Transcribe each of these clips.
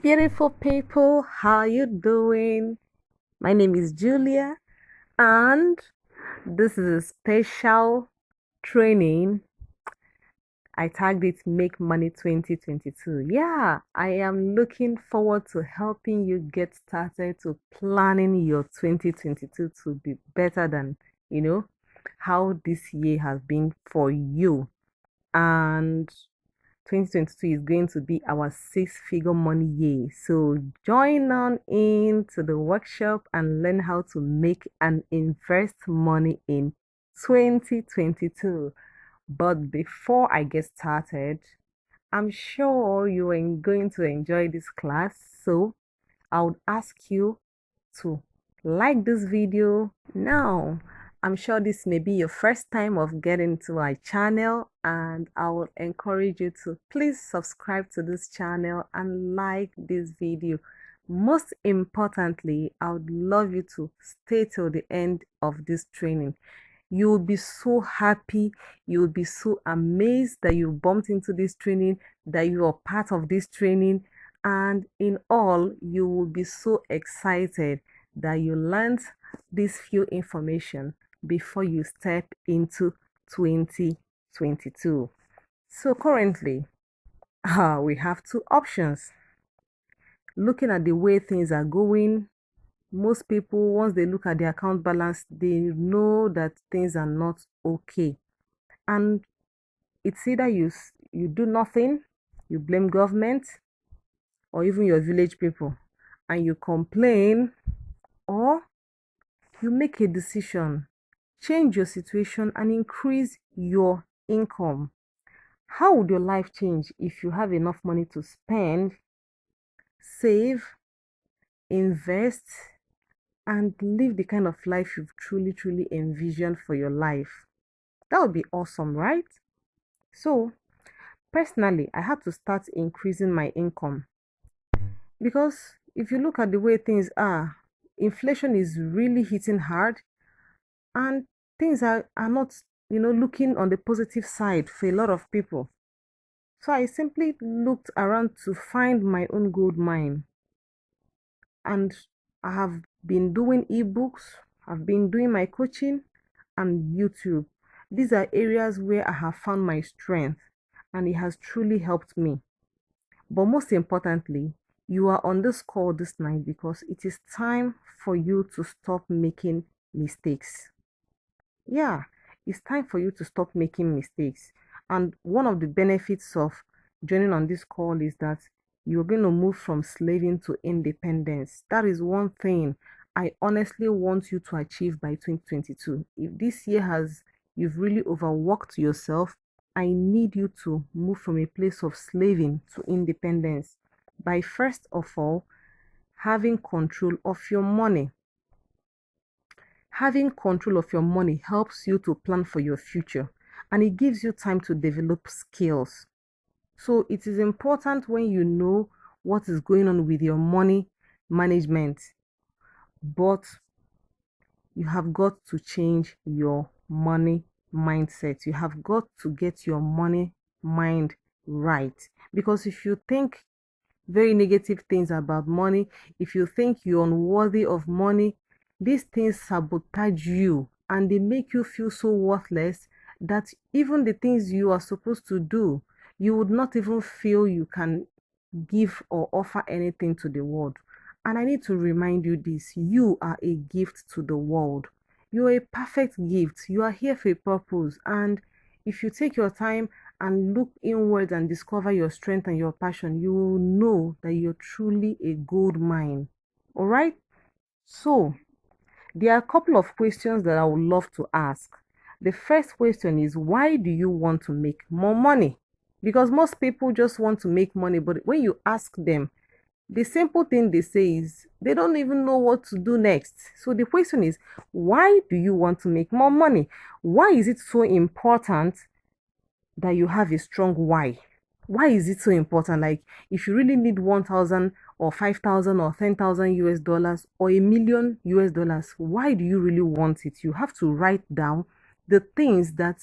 beautiful people, how you doing? My name is Julia and this is a special training. I tagged it Make Money 2022. Yeah, I am looking forward to helping you get started to planning your 2022 to be better than, how this year has been for you. And 2022 is going to be our six-figure money year. So join on into the workshop and learn how to make and invest money in 2022. But before I get started, I'm sure you are going to enjoy this class. So I would ask you to like this video now. I'm sure this may be your first time of getting to our channel, and I will encourage you to please subscribe to this channel and like this video. Most importantly, I would love you to stay till the end of this training. You will be so happy, you will be so amazed that you bumped into this training, that you are part of this training, and in all, you will be so excited that you learned this few information before you step into 2022. So currently, we have two options. Looking at the way things are going, most people, once they look at their account balance, they know that things are not okay. And it's either you do nothing, you blame government, or even your village people, and you complain, or you make a decision, change your situation, and increase your income. How would your life change if you have enough money to spend, save, invest, and live the kind of life you've truly envisioned for your life? That would be awesome, right? So, personally, I had to start increasing my income because if you look at the way things are, inflation is really hitting hard and things are not, looking on the positive side for a lot of people. So I simply looked around to find my own gold mine. And I have been doing eBooks, I've been doing my coaching and YouTube. These are areas where I have found my strength and it has truly helped me. But most importantly, you are on this call this night because it is time for you to stop making mistakes. Yeah, it's time for you to stop making mistakes. And one of the benefits of joining on this call is that you're going to move from slaving to independence. That is one thing I honestly want you to achieve by 2022. If this year you've really overworked yourself, I need you to move from a place of slaving to independence by first of all having control of your money. Having control of your money helps you to plan for your future and it gives you time to develop skills. So it is important when you know what is going on with your money management, but you have got to change your money mindset. You have got to get your money mind right. Because if you think very negative things about money, if you think you're unworthy of money, these things sabotage you and they make you feel so worthless that even the things you are supposed to do, you would not even feel you can give or offer anything to the world. And I need to remind you this: you are a gift to the world. You are a perfect gift. You are here for a purpose. And if you take your time and look inwards and discover your strength and your passion, you will know that you're truly a gold mine. All right? So, there are a couple of questions that I would love to ask. The first question is, why do you want to make more money? Because most people just want to make money, but when you ask them, the simple thing they say is they don't even know what to do next. So the question is, why do you want to make more money? Why is it so important that you have a strong why? Why is it so important? Like, if you really need 1,000 or 5,000 or 10,000 US dollars or a million US dollars, why do you really want it? You have to write down the things that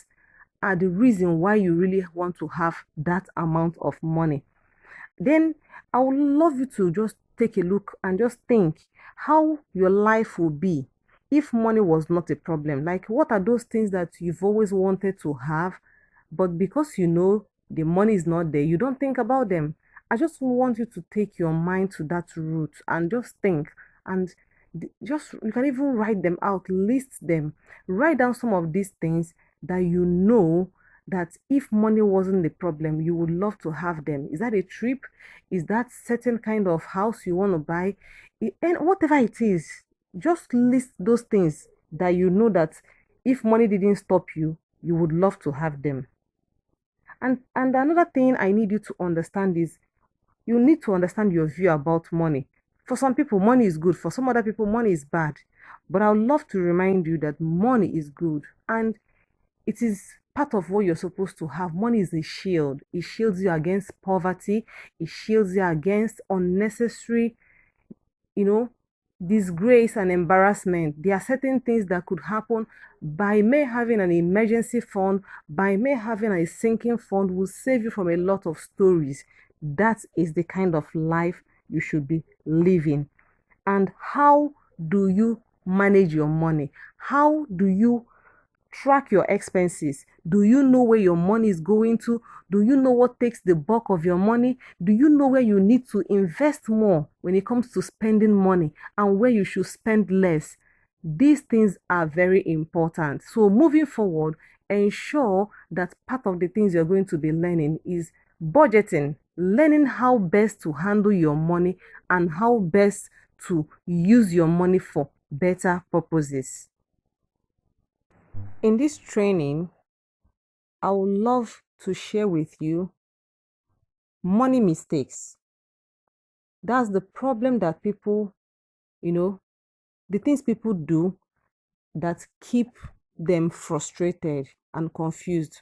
are the reason why you really want to have that amount of money. then I would love you to just take a look and just think how your life would be if money was not a problem. Like, what are those things that you've always wanted to have, but because you know the money is not there, you don't think about them? I just want you to take your mind to that route and just think, and just you can even write them out, list them, write down some of these things that you know that if money wasn't the problem, you would love to have them. Is that a trip? Is that certain kind of house you want to buy? And whatever it is, just list those things that you know that if money didn't stop you, you would love to have them. And another thing I need you to understand is you need to understand your view about money. For some people, money is good. For some other people, money is bad. But I would love to remind you that money is good and it is part of what you're supposed to have. Money is a shield. It shields you against poverty. It shields you against unnecessary, you know, disgrace and embarrassment. There are certain things that could happen by me having an emergency fund, by me having a sinking fund will save you from a lot of stories. That is the kind of life you should be living. And how do you manage your money? How do you track your expenses? Do you know where your money is going to? Do you know what takes the bulk of your money? Do you know where you need to invest more when it comes to spending money and where you should spend less? These things are very important. So moving forward, ensure that part of the things you're going to be learning is budgeting, learning how best to handle your money and how best to use your money for better purposes. In this training, I would love to share with you money mistakes. That's the problem that people, the things people do that keep them frustrated and confused.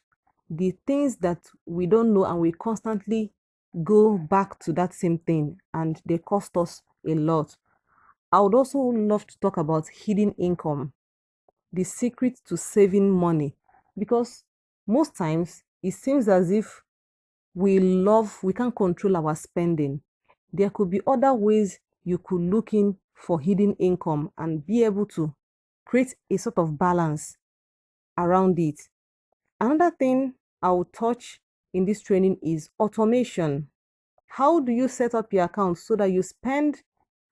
The things that we don't know and we constantly go back to that same thing and they cost us a lot. I would also love to talk about hidden income, the secret to saving money, because most times it seems as if we can't control our spending. There could be other ways you could look in for hidden income and be able to create a sort of balance around it. Another thing I will touch in this training is automation. How do you set up your account so that you spend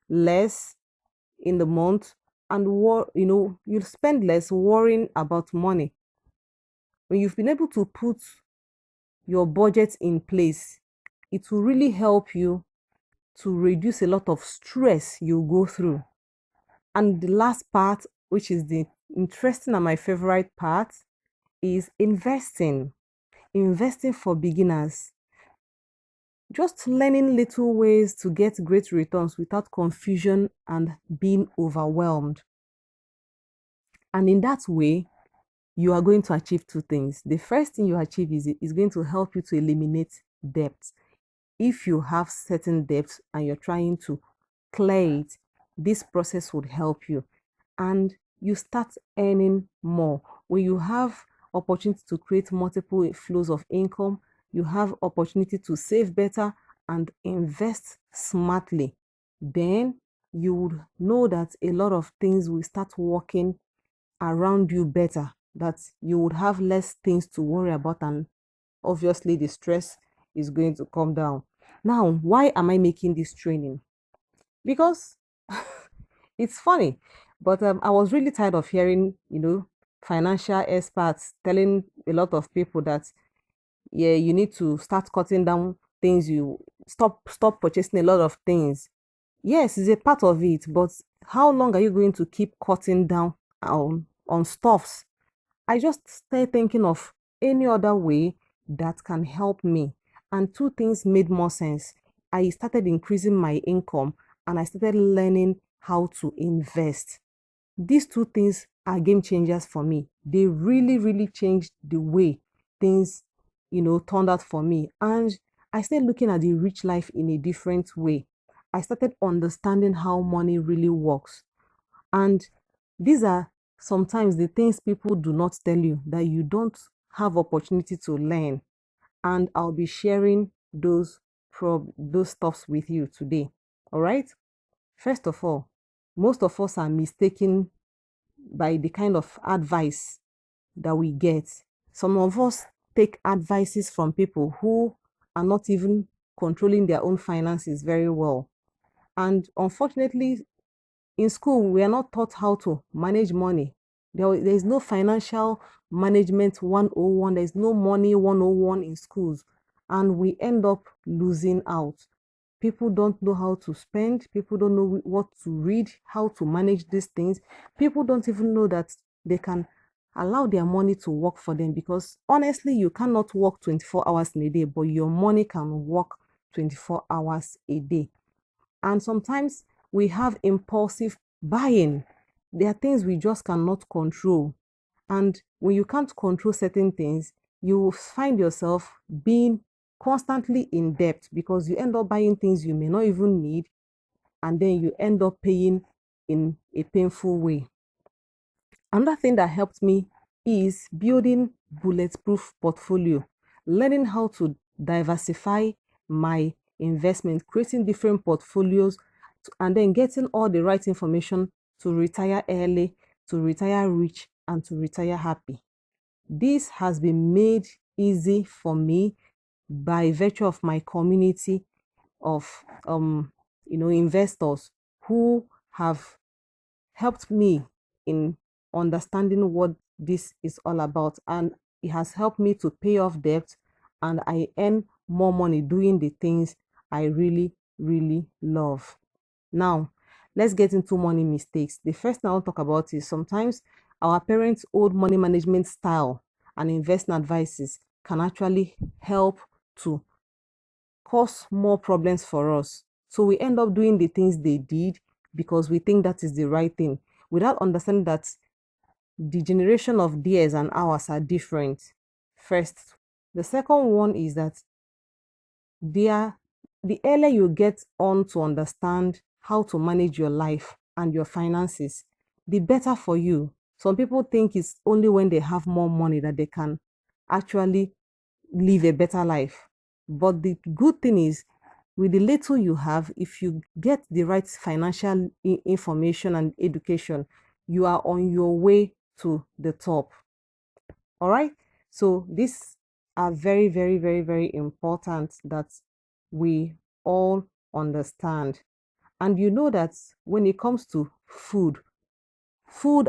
less in the month and you spend less worrying about money? When you've been able to put your budget in place, it will really help you to reduce a lot of stress you go through. And the last part, which is the interesting and my favorite part, is investing. Investing for beginners. Just learning little ways to get great returns without confusion and being overwhelmed. And in that way, you are going to achieve two things. The first thing you achieve is going to help you to eliminate debt. If you have certain debts and you're trying to clear it, this process would help you. And you start earning more. When you have opportunity to create multiple flows of income, you have opportunity to save better and invest smartly, then you would know that a lot of things will start working around you better, that you would have less things to worry about, and obviously the stress is going to come down. Now, why am I making this training? Because it's funny, but I was really tired of hearing, financial experts telling a lot of people that, yeah, you need to start cutting down things, you stop purchasing a lot of things. Yes, it's a part of it, but how long are you going to keep cutting down on stuffs? I just started thinking of any other way that can help me. And two things made more sense. I started increasing my income and I started learning how to invest. These two things are game changers for me. They really, really changed the way things, turned out for me. And I started looking at the rich life in a different way. I started understanding how money really works. And these are sometimes the things people do not tell you that you don't have opportunity to learn. And I'll be sharing those those stuffs with you today. All right. First of all, most of us are mistaken by the kind of advice that we get. Some of us take advices from people who are not even controlling their own finances very well. And unfortunately, in school, we are not taught how to manage money. There is no financial management 101. There's no money 101 in schools. And we end up losing out. People don't know how to spend. People don't know what to read, how to manage these things. People don't even know that they can allow their money to work for them, because honestly, you cannot work 24 hours in a day, but your money can work 24 hours a day. And sometimes we have impulsive buying. There are things we just cannot control. And when you can't control certain things, you will find yourself being constantly in debt, because you end up buying things you may not even need, and then you end up paying in a painful way. Another thing that helped me is building bulletproof portfolio, learning how to diversify my investment, creating different portfolios, and then getting all the right information to retire early, to retire rich, and to retire happy. This has been made easy for me by virtue of my community of investors who have helped me in understanding what this is all about, and it has helped me to pay off debt, and I earn more money doing the things I really love. Now, let's get into money mistakes. The first thing I want to talk about is sometimes our parents' old money management style and investment advices can actually help to cause more problems for us. So we end up doing the things they did because we think that is the right thing, without understanding that the generation of theirs and ours are different. First, the second one is that the earlier you get on to understand how to manage your life and your finances, the better for you. Some people think it's only when they have more money that they can actually live a better life. But the good thing is, with the little you have, if you get the right financial information and education, you are on your way to the top. All right. So these are very important that we all understand. And you know that when it comes to food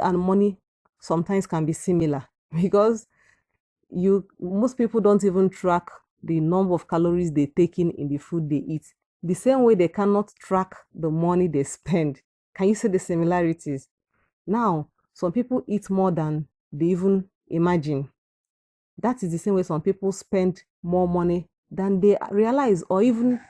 and money sometimes can be similar, because most people don't even track the number of calories they take in the food they eat. The same way they cannot track the money they spend. Can you see the similarities? Now, some people eat more than they even imagine. That is the same way some people spend more money than they realize, or even,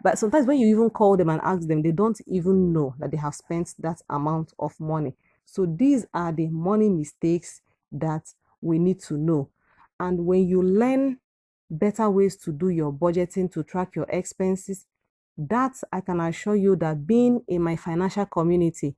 but sometimes when you even call them and ask them, they don't even know that they have spent that amount of money. So these are the money mistakes that we need to know. And when you learn better ways to do your budgeting, to track your expenses, that I can assure you that being in my financial community,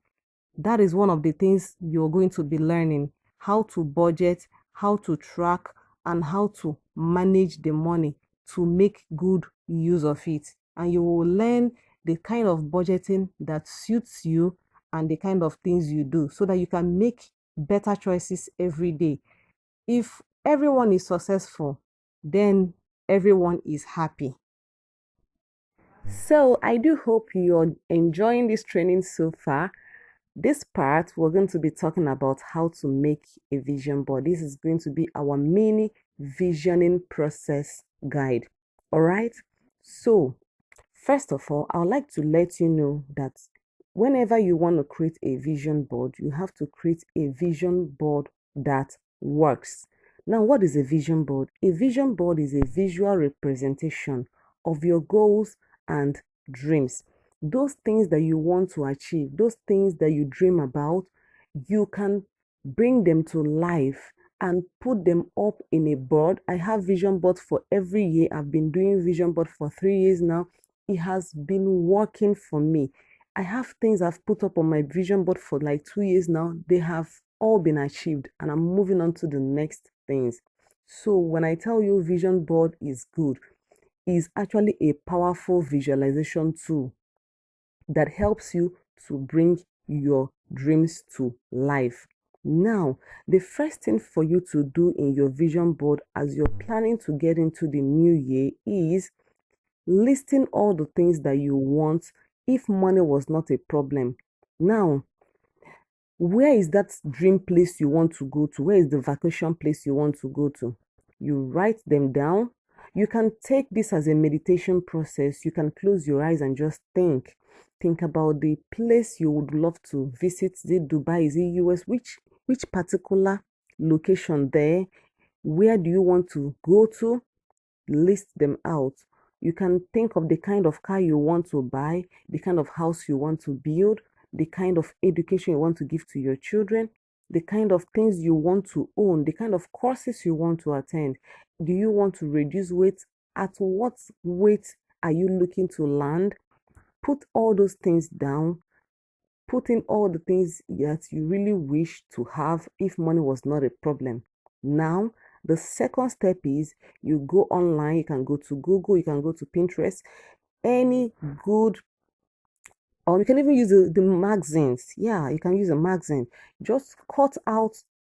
that is one of the things you're going to be learning: how to budget, how to track, and how to manage the money to make good use of it. And you will learn the kind of budgeting that suits you and the kind of things you do, so that you can make better choices every day. If everyone is successful, then everyone is happy. So I do hope you're enjoying this training so far. This part, we're going to be talking about how to make a vision board. This is going to be our mini visioning process guide. All right. So, first of all, I would like to let you know that whenever you want to create a vision board, you have to create a vision board that works. Now, what is a vision board? A vision board is a visual representation of your goals and dreams. Those things that you want to achieve, those things that you dream about, you can bring them to life and put them up in a board. I have vision boards for every year. I've been doing vision board for 3 years now. It has been working for me. I have things I've put up on my vision board for like 2 years now. They have all been achieved, and I'm moving on to the next things. So when I tell you vision board is good, is actually a powerful visualization tool that helps you to bring your dreams to life. Now, the first thing for you to do in your vision board as you're planning to get into the new year is listing all the things that you want if money was not a problem. Now, where is that dream place you want to go to? Where is the vacation place you want to go to? You write them down. You can take this as a meditation process. You can close your eyes and just think. Think about the place you would love to visit. Is it Dubai? Is it US? Which particular location there? Where do you want to go to? List them out. You can think of the kind of car you want to buy, the kind of house you want to build, the kind of education you want to give to your children, the kind of things you want to own, the kind of courses you want to attend. Do you want to reduce weight? At what weight are you looking to land? Put all those things down. Put in all the things that you really wish to have if money was not a problem. Now, the second step is you go online. You can go to Google, you can go to Pinterest, any good, or you can even use the magazines. Yeah, you can use a magazine. Just cut out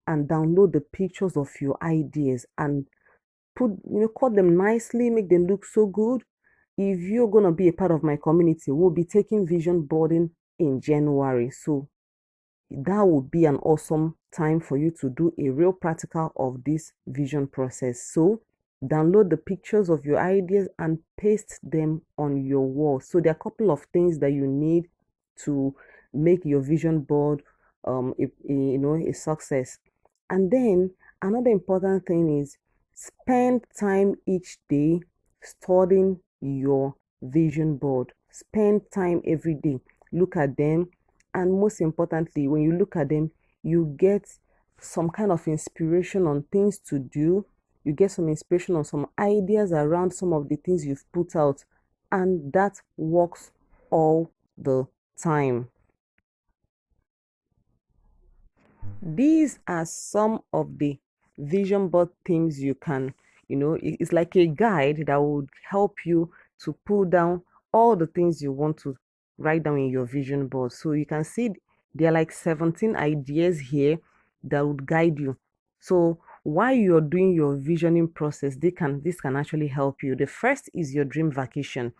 and download the pictures of your ideas and cut them nicely, make them look so good. If you're going to be a part of my community, we'll be taking vision boarding in January. So that would be an awesome time for you to do a real practical of this vision process. So download the pictures of your ideas and paste them on your wall. So there are a couple of things that you need to make your vision board a success. And then another important thing is spend time each day studying your vision board. Spend time every day. Look at them. And most importantly, when you look at them, you get some kind of inspiration on things to do. You get some inspiration on some ideas around some of the things you've put out. And that works all the time. These are some of the vision board things you can, it's like a guide that would help you to pull down all the things you want to write down in your vision board. So you can see there are like 17 ideas here that would guide you. So while you're doing your visioning process, this can actually help you. The first is your dream vacation.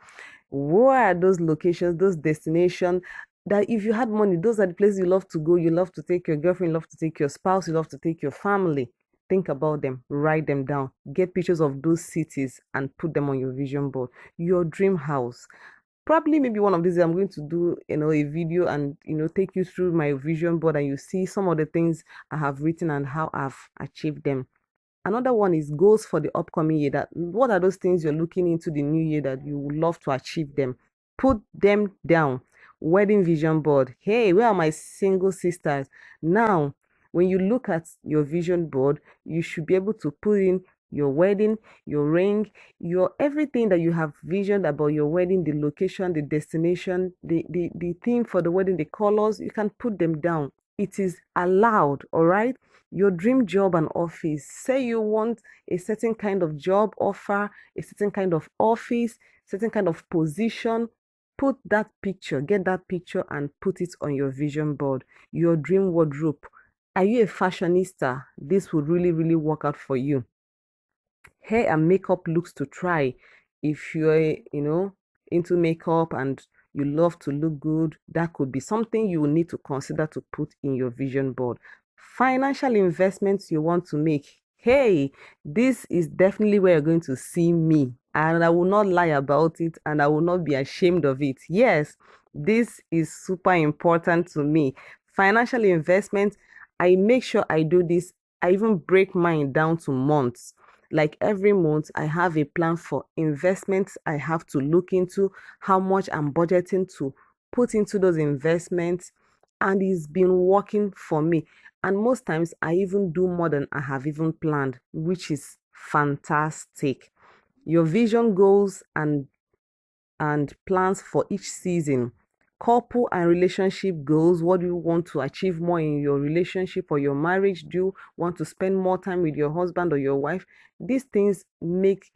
Where are those locations, those destinations that if you had money, those are the places you love to go? You love to take your girlfriend, you love to take your spouse, you love to take your family. Think about them, write them down, get pictures of those cities and put them on your vision board. Your dream house. Probably maybe one of these I'm going to do a video and take you through my vision board and you see some of the things I have written and how I've achieved them. Another one is goals for the upcoming year. That what are those things you're looking into the new year that you would love to achieve them? Put them down. Wedding vision board. Hey, where are my single sisters? Now, when you look at your vision board, you should be able to put in your wedding, your ring, your everything that you have visioned about your wedding, the location, the destination, the theme for the wedding, the colors. You can put them down. It is allowed, all right? Your dream job and office. Say you want a certain kind of job offer, a certain kind of office, certain kind of position. Put that picture, get that picture and put it on your vision board. Your dream wardrobe. Are you a fashionista? This would really, really work out for you. Hair and makeup looks to try. If you're, into makeup and you love to look good, that could be something you will need to consider to put in your vision board. Financial investments you want to make. Hey, this is definitely where you're going to see me, and I will not lie about it and I will not be ashamed of it. Yes, this is super important to me. Financial investments, I make sure I do this. I even break mine down to months. Like every month, I have a plan for investments I have to look into, how much I'm budgeting to put into those investments, and it's been working for me. And most times, I even do more than I have even planned, which is fantastic. Your vision goals and plans for each season. Couple and relationship goals. What do you want to achieve more in your relationship or your marriage? Do you want to spend more time with your husband or your wife? These things make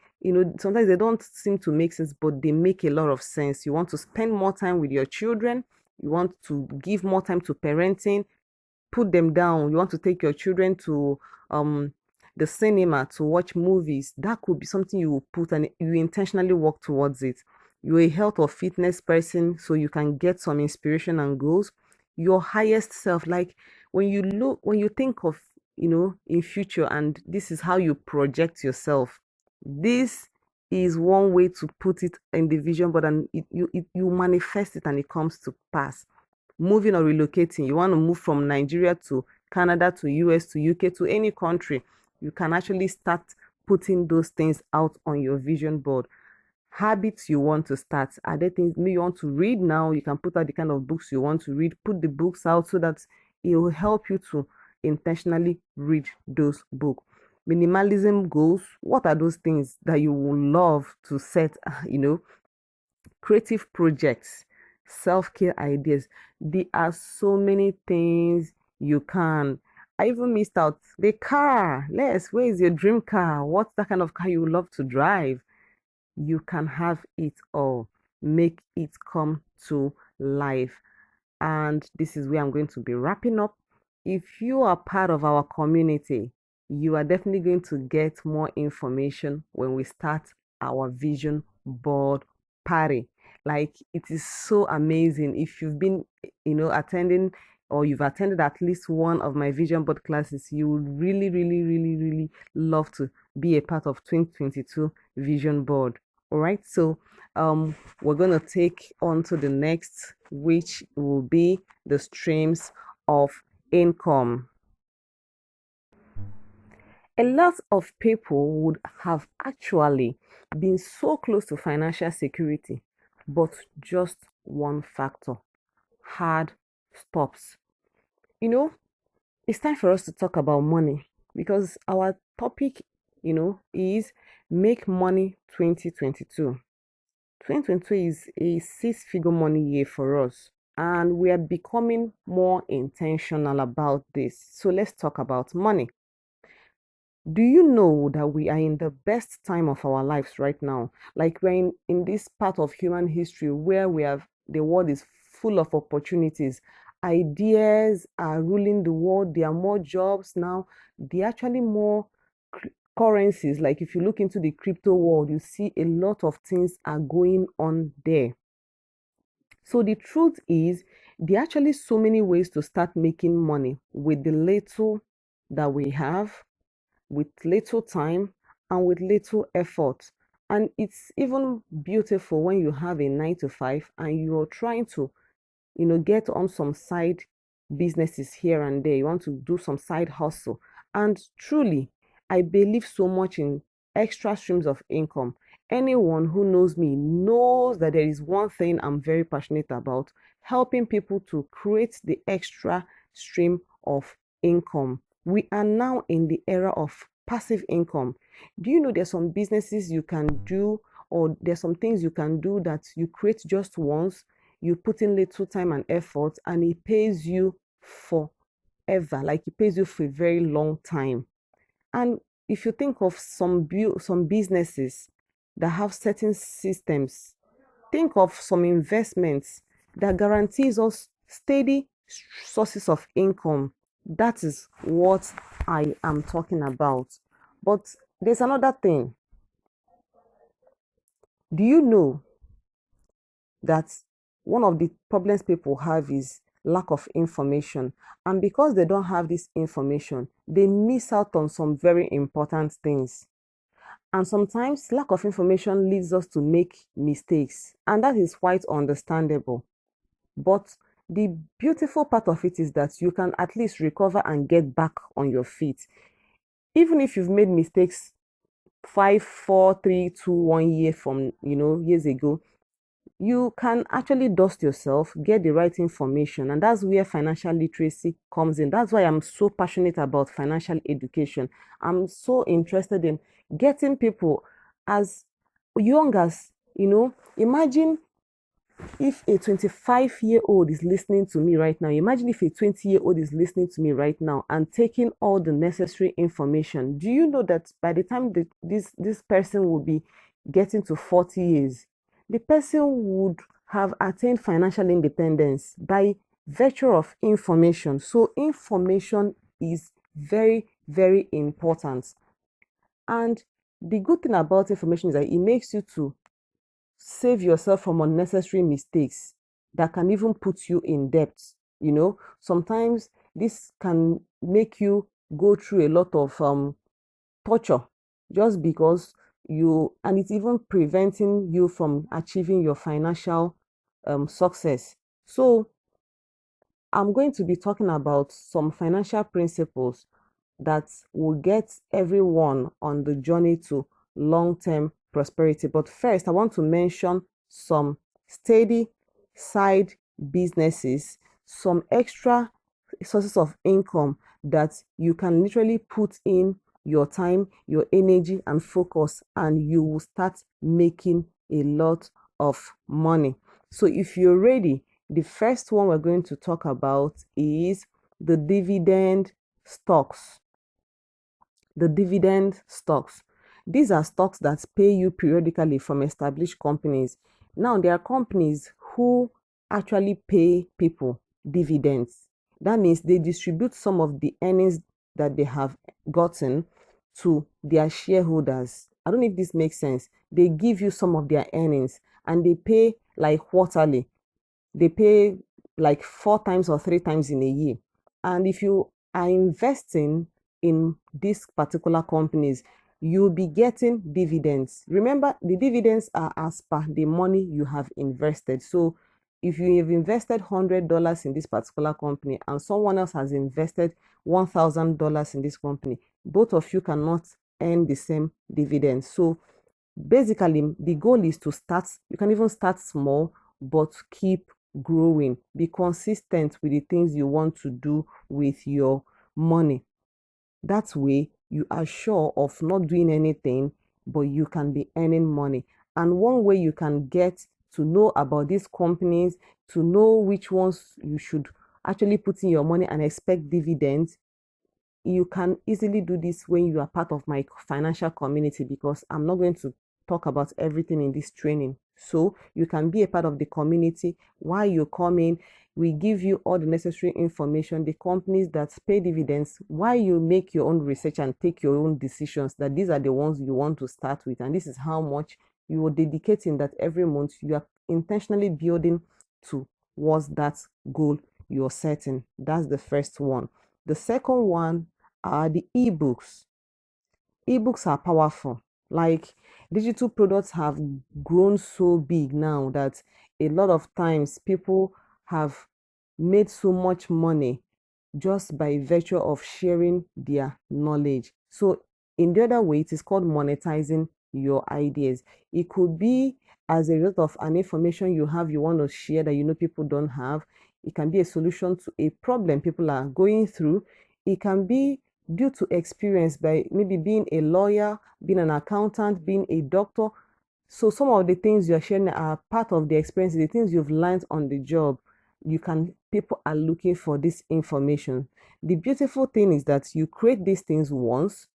sometimes they don't seem to make sense, but they make a lot of sense. You want to spend more time with your children, you want to give more time to parenting, put them down. You want to take your children to um the cinema to watch movies. That could be something you will put, and you intentionally work towards it. You're a health or fitness person, so you can get some inspiration and goals. Your highest self, like when you think of, in future, and this is how you project yourself. This is one way to put it in the vision board, and you manifest it and it comes to pass. Moving or relocating, you want to move from Nigeria to Canada to US to UK to any country, you can actually start putting those things out on your vision board. Habits you want to start, are there things maybe you want to read now? You can put out the kind of books you want to read, put the books out so that it will help you to intentionally read those books. Minimalism goals, what are those things that you would love to set? Creative projects, self-care ideas. There are so many things you can. I even missed out the car. Les, where is your dream car? What's that kind of car you would love to drive? You can have it all. Make it come to life. And this is where I'm going to be wrapping up. If you are part of our community, you are definitely going to get more information when we start our vision board party. Like, it is so amazing. If you've been, attending, or you've attended at least one of my vision board classes, you would really, really, really, really love to be a part of 2022 vision board. All right. So we're going to take on to the next, which will be the streams of income. A lot of people would have actually been so close to financial security, but just one factor: hard stops. It's time for us to talk about money, because our topic, is Make Money 2022. 2022 is a six-figure money year for us, and we are becoming more intentional about this. So let's talk about money. Do you know that we are in the best time of our lives right now? Like, we're in this part of human history where the world is full of opportunities. Ideas are ruling the world. There are more jobs now. There are actually more currencies. Like, if you look into the crypto world, you see a lot of things are going on there. So the truth is, there are actually so many ways to start making money with the little that we have, with little time, and with little effort. And it's even beautiful when you have a 9 to 5 and you're trying to, get on some side businesses here and there. You want to do some side hustle. And truly, I believe so much in extra streams of income. Anyone who knows me knows that there is one thing I'm very passionate about: helping people to create the extra stream of income. We are now in the era of passive income. Do you know there's some businesses you can do, or there's some things you can do that you create just once, you put in little time and effort, and it pays you forever. Like, it pays you for a very long time. And if you think of some businesses that have certain systems, think of some investments that guarantees us steady sources of income. That is what I am talking about. But there's another thing. Do you know that one of the problems people have is lack of information? And because they don't have this information, they miss out on some very important things. And sometimes lack of information leads us to make mistakes, and that is quite understandable. But the beautiful part of it is that you can at least recover and get back on your feet. Even if you've made mistakes 5, 4, 3, 2, 1 year from, years ago, you can actually dust yourself, get the right information, and that's where financial literacy comes in. That's why I'm so passionate about financial education. I'm so interested in getting people as young as, imagine If a 25-year-old is listening to me right now, imagine if a 20-year-old is listening to me right now and taking all the necessary information. Do you know that by the time this person will be getting to 40 years, the person would have attained financial independence by virtue of information? So information is very, very important. And the good thing about information is that it makes you to save yourself from unnecessary mistakes that can even put you in debt. Sometimes this can make you go through a lot of torture just because and it's even preventing you from achieving your financial success. So I'm going to be talking about some financial principles that will get everyone on the journey to long-term prosperity. But first, I want to mention some steady side businesses, some extra sources of income that you can literally put in your time, your energy, and focus, and you will start making a lot of money. So if you're ready, the first one we're going to talk about is the dividend stocks. The dividend stocks. These are stocks that pay you periodically from established companies. Now, there are companies who actually pay people dividends. That means they distribute some of the earnings that they have gotten to their shareholders. I don't know if this makes sense. They give you some of their earnings and they pay like quarterly. They pay like 4 times or 3 times in a year. And if you are investing in these particular companies, you'll be getting dividends. Remember, the dividends are as per the money you have invested. So if you have invested $100 in this particular company and someone else has invested $1,000 in this company, both of you cannot earn the same dividends. So basically, the goal is to start, you can even start small, but keep growing. Be consistent with the things you want to do with your money. That way, you are sure of not doing anything, but you can be earning money. And one way you can get to know about these companies, to know which ones you should actually put in your money and expect dividends, you can easily do this when you are part of my financial community, because I'm not going to talk about everything in this training. So you can be a part of the community. While you come in, we give you all the necessary information, the companies that pay dividends, while you make your own research and take your own decisions that these are the ones you want to start with, and this is how much you are dedicating that every month you are intentionally building towards that goal you're setting. That's the first one. The second one are the eBooks. Ebooks are powerful. Like, digital products have grown so big now that a lot of times people have made so much money just by virtue of sharing their knowledge. So in the other way, it is called monetizing your ideas. It could be as a result of an information you have, you want to share that you know people don't have. It can be a solution to a problem people are going through. It can be due to experience by maybe being a lawyer, being an accountant, being a doctor. So some of the things you're sharing are part of the experience, the things you've learned on the job. People are looking for this information. The beautiful thing is that you create these things once.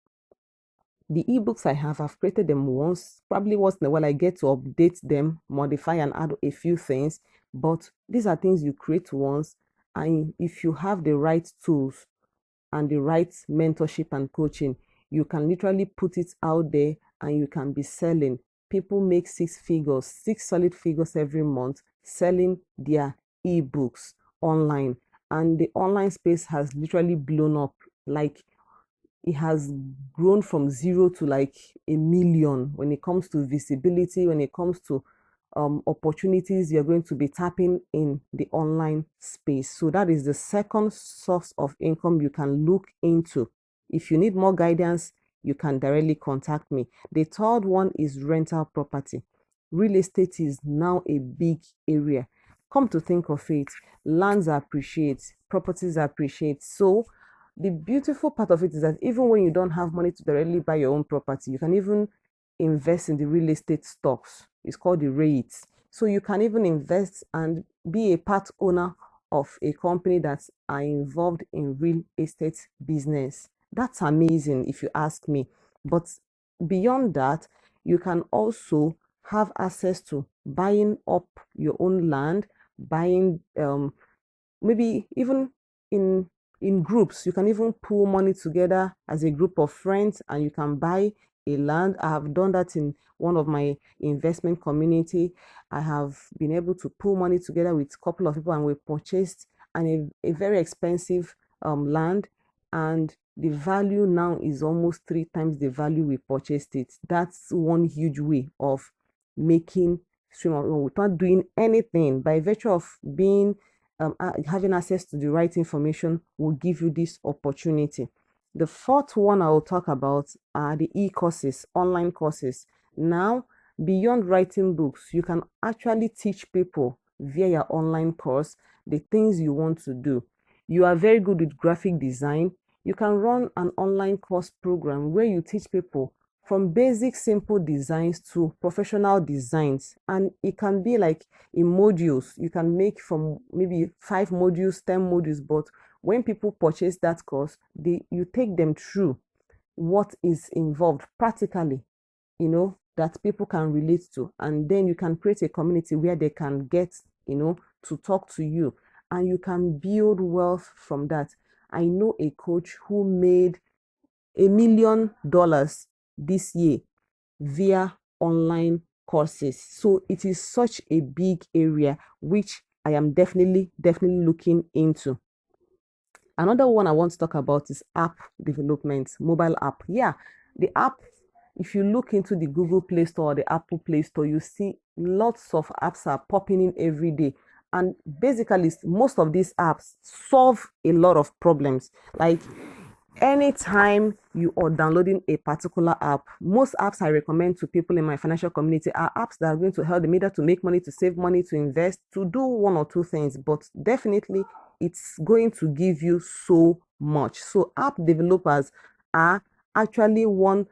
The ebooks I've created them once. Probably once in a while I get to update them, modify and add a few things. But these are things you create once, and if you have the right tools and the right mentorship and coaching, you can literally put it out there and you can be selling. People make 6 figures, 6 solid figures every month selling their ebooks online. And the online space has literally blown up. Like, it has grown from zero to like a million when it comes to visibility, when it comes to opportunities you're going to be tapping in the online space. So that is the second source of income you can look into. If you need more guidance, you can directly contact me. The third one is rental property. Real estate is now a big area. Come to think of it, lands appreciate, properties appreciate. So the beautiful part of it is that even when you don't have money to directly buy your own property, you can even invest in the real estate stocks. It's called the REITs. So you can even invest and be a part owner of a company that are involved in real estate business. That's amazing if you ask me. But beyond that, you can also have access to buying up your own land, buying maybe even in groups. You can even pool money together as a group of friends and you can buy a land. I have done that in one of my investment community. I have been able to pool money together with a couple of people and we purchased a very expensive land, and the value now is almost 3 times the value we purchased it. That's one huge way of making stream of income without doing anything. By virtue of being having access to the right information will give you this opportunity. The fourth one I will talk about are the e-courses, online courses. Now, beyond writing books, you can actually teach people via your online course the things you want to do. You are very good with graphic design. You can run an online course program where you teach people from basic simple designs to professional designs, and it can be like in modules. You can make from maybe 5 modules, 10 modules, but when people purchase that course, you take them through what is involved practically, that people can relate to, and then you can create a community where they can get, to talk to you, and you can build wealth from that. I know a coach who made $1 million this year via online courses. So it is such a big area which I am definitely looking into. Another one I want to talk about is app development, mobile app. Yeah, the app, if you look into the Google Play Store or the Apple Play Store, you see lots of apps are popping in every day. And basically, most of these apps solve a lot of problems. Like anytime you are downloading a particular app, most apps I recommend to people in my financial community are apps that are going to help them either to make money, to save money, to invest, to do one or two things, but definitely it's going to give you so much. So app developers are actually one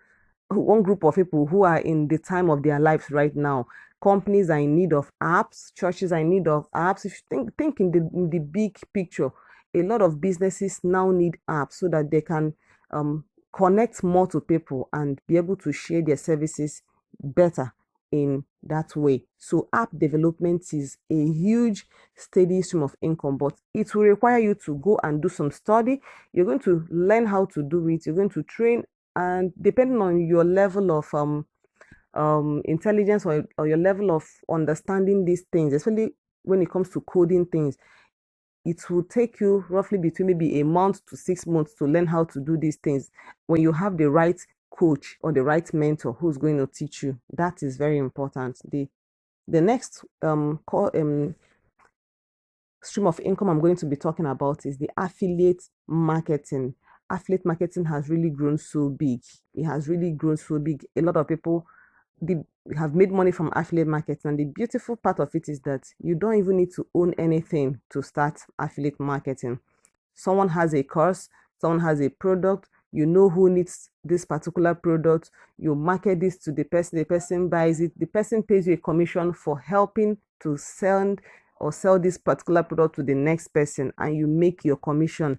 group of people who are in the time of their lives right now. Companies are in need of apps, churches are in need of apps. If you think in the big picture, a lot of businesses now need apps so that they can connect more to people and be able to share their services better in that way. So app development is a huge steady stream of income, but it will require you to go and do some study. You're going to learn how to do it. You're going to train, and depending on your level of intelligence or your level of understanding these things, especially when it comes to coding things, it will take you roughly between maybe a month to 6 months to learn how to do these things. When you have the right coach or the right mentor who's going to teach you, that is very important. The next stream of income I'm going to be talking about is the affiliate marketing. Affiliate marketing has really grown so big. It has really grown so big. A lot of people have made money from affiliate marketing, and the beautiful part of it is that you don't even need to own anything to start affiliate marketing. Someone has a course, someone has a product, you know who needs this particular product, you market this to the person buys it, the person pays you a commission for helping to sell this particular product to the next person, and you make your commission.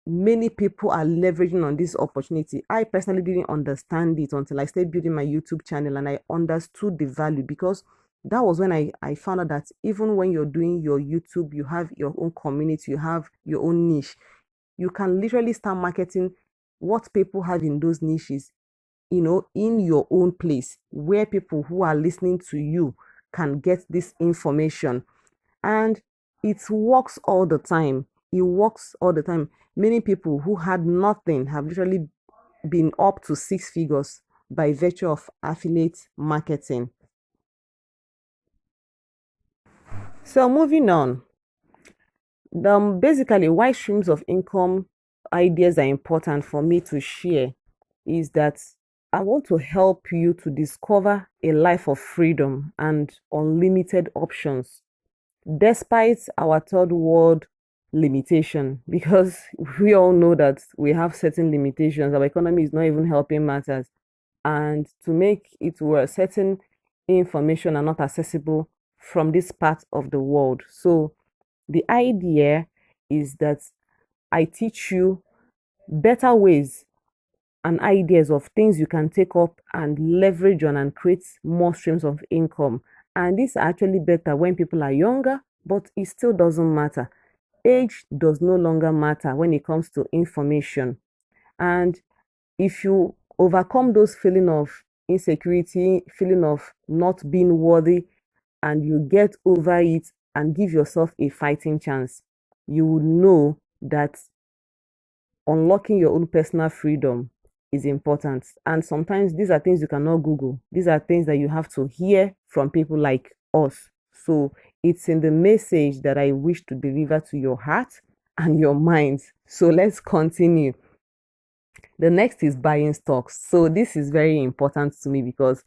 Many people are leveraging on this opportunity. I personally didn't understand it until I started building my YouTube channel and I understood the value, because that was when I found out that even when you're doing your YouTube, you have your own community, you have your own niche. You can literally start marketing what people have in those niches, in your own place where people who are listening to you can get this information. And it works all the time. It works all the time. Many people who had nothing have literally been up to 6 figures by virtue of affiliate marketing. So moving on, basically why streams of income ideas are important for me to share is that I want to help you to discover a life of freedom and unlimited options despite our third world limitation, because we all know that we have certain limitations. Our economy is not even helping matters, and to make it worse, certain information are not accessible from this part of the world. So the idea is that I teach you better ways and ideas of things you can take up and leverage on and create more streams of income. And this is actually better when people are younger, but it still doesn't matter. Age does no longer matter when it comes to information. And if you overcome those feeling of insecurity, feeling of not being worthy, and you get over it and give yourself a fighting chance, you will know that unlocking your own personal freedom is important. And sometimes these are things you cannot Google. These are things that you have to hear from people like us. So it's in the message that I wish to deliver to your heart and your mind. So let's continue. The next is buying stocks. So this is very important to me because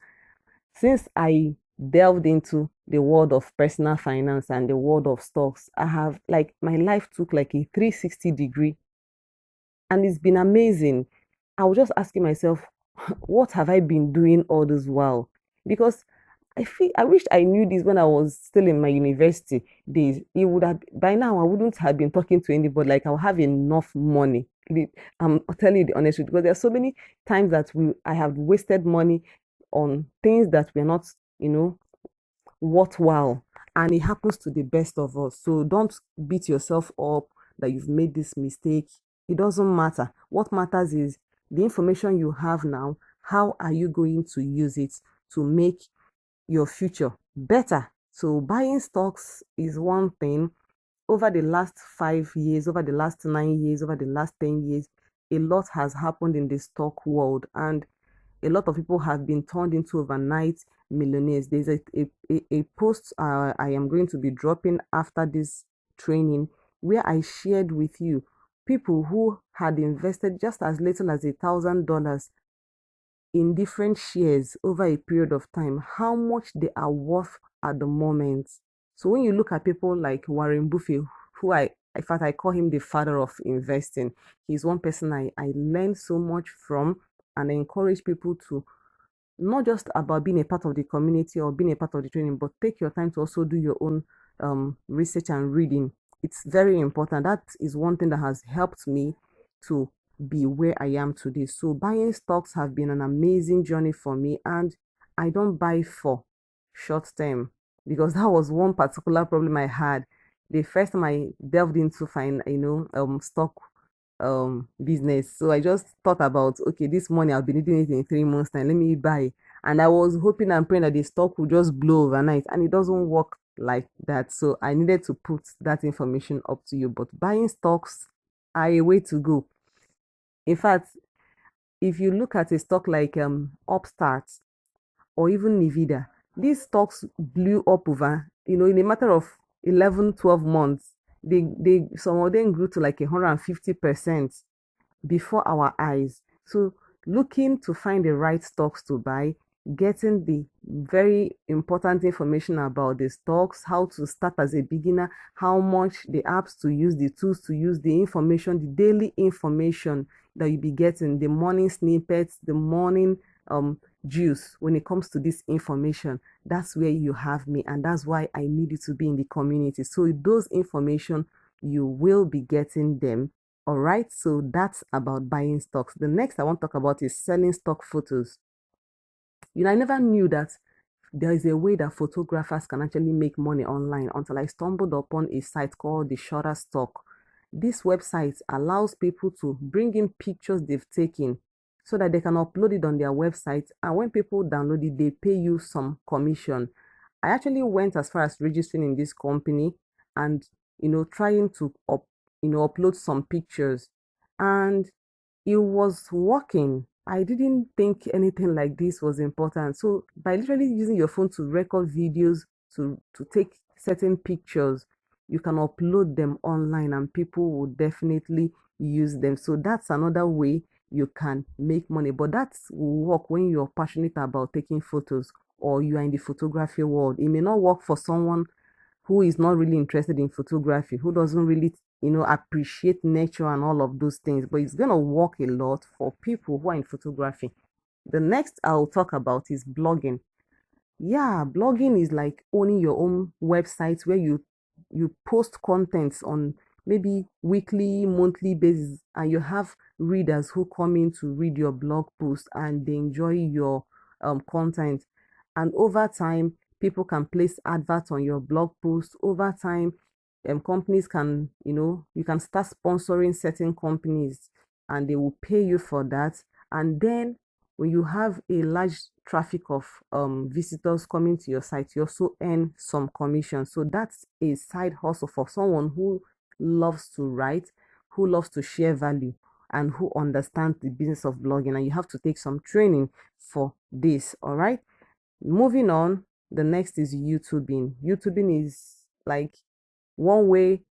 since I delved into the world of personal finance and the world of stocks, I have like my life took like a 360 degree, and it's been amazing. I was just asking myself, what have I been doing all this while? Because I wished I knew this when I was still in my university days. It would have by now I wouldn't have been talking to anybody. Like I'll have enough money. I'm telling you the honest truth, because there are so many times that I have wasted money on things that were not, you know, worthwhile. And it happens to the best of us. So don't beat yourself up that you've made this mistake. It doesn't matter. What matters is the information you have now. How are you going to use it to make your future better? So buying stocks is one thing. Over the last 5 years, over the last 9 years, over the last 10 years, a lot has happened in the stock world, and a lot of people have been turned into overnight millionaires. There's a post I am going to be dropping after this training where I shared with you people who had invested just as little as $1,000 in different shares over a period of time, how much they are worth at the moment. So when you look at people like Warren Buffett, who in fact, I call him the father of investing. He's one person I learned so much from, and I encourage people to not just about being a part of the community or being a part of the training, but take your time to also do your own research and reading. It's very important. That is one thing that has helped me to be where I am today. So buying stocks have been an amazing journey for me, and I don't buy for short term, because that was one particular problem I had. The first time I delved into stock business. So I just thought about, okay, this money I'll be needing it in 3 months time. Let me buy. And I was hoping and praying that the stock would just blow overnight, and it doesn't work like that. So I needed to put that information up to you. But buying stocks are a way to go. In fact, if you look at a stock like Upstart or even Nvidia, these stocks blew up over, in a matter of 11, 12 months. They some of them grew to like 150% before our eyes. So looking to find the right stocks to buy, getting the very important information about the stocks, how to start as a beginner, how much the apps to use, the tools to use, the information, the daily information that you'll be getting, the morning snippets, the morning juice when it comes to this information. That's where you have me, and that's why I need you to be in the community. So those information, you will be getting them. All right, so that's about buying stocks. The next I want to talk about is selling stock photos. I never knew that there is a way that photographers can actually make money online until I stumbled upon a site called the Shutterstock. This website allows people to bring in pictures they've taken so that they can upload it on their website, and when people download it, they pay you some commission. I actually went as far as registering in this company and trying to upload some pictures, and it was working. I didn't think anything like this was important. So by literally using your phone to record videos, to take certain pictures, you can upload them online and people will definitely use them. So that's another way you can make money. But that will work when you're passionate about taking photos or you are in the photography world. It may not work for someone who is not really interested in photography, who doesn't really, appreciate nature and all of those things, but it's going to work a lot for people who are in photography. The next I'll talk about is blogging. Yeah, blogging is like owning your own website where you post contents on maybe weekly, monthly basis, and you have readers who come in to read your blog post and they enjoy your content. And over time, people can place adverts on your blog post. Over time, companies can, you can start sponsoring certain companies and they will pay you for that. And then when you have a large traffic of visitors coming to your site, you also earn some commission. So that's a side hustle for someone who loves to write, who loves to share value, and who understands the business of blogging. And you have to take some training for this. All right. Moving on, the next is YouTubing. YouTubing is like one way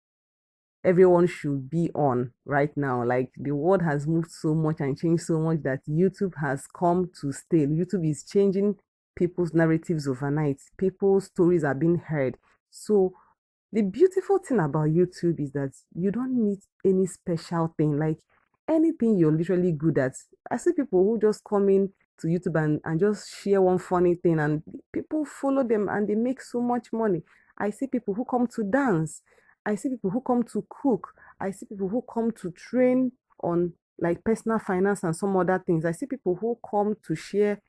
everyone should be on right now. Like the world has moved so much and changed so much that YouTube has come to stay. YouTube is changing people's narratives overnight. People's stories are being heard. So the beautiful thing about YouTube is that you don't need any special thing. Like anything you're literally good at. I see people who just come in to YouTube and just share one funny thing and people follow them and they make so much money. I see people who come to dance. I see people who come to cook. I see people who come to train on like personal finance and some other things. I see people who come to share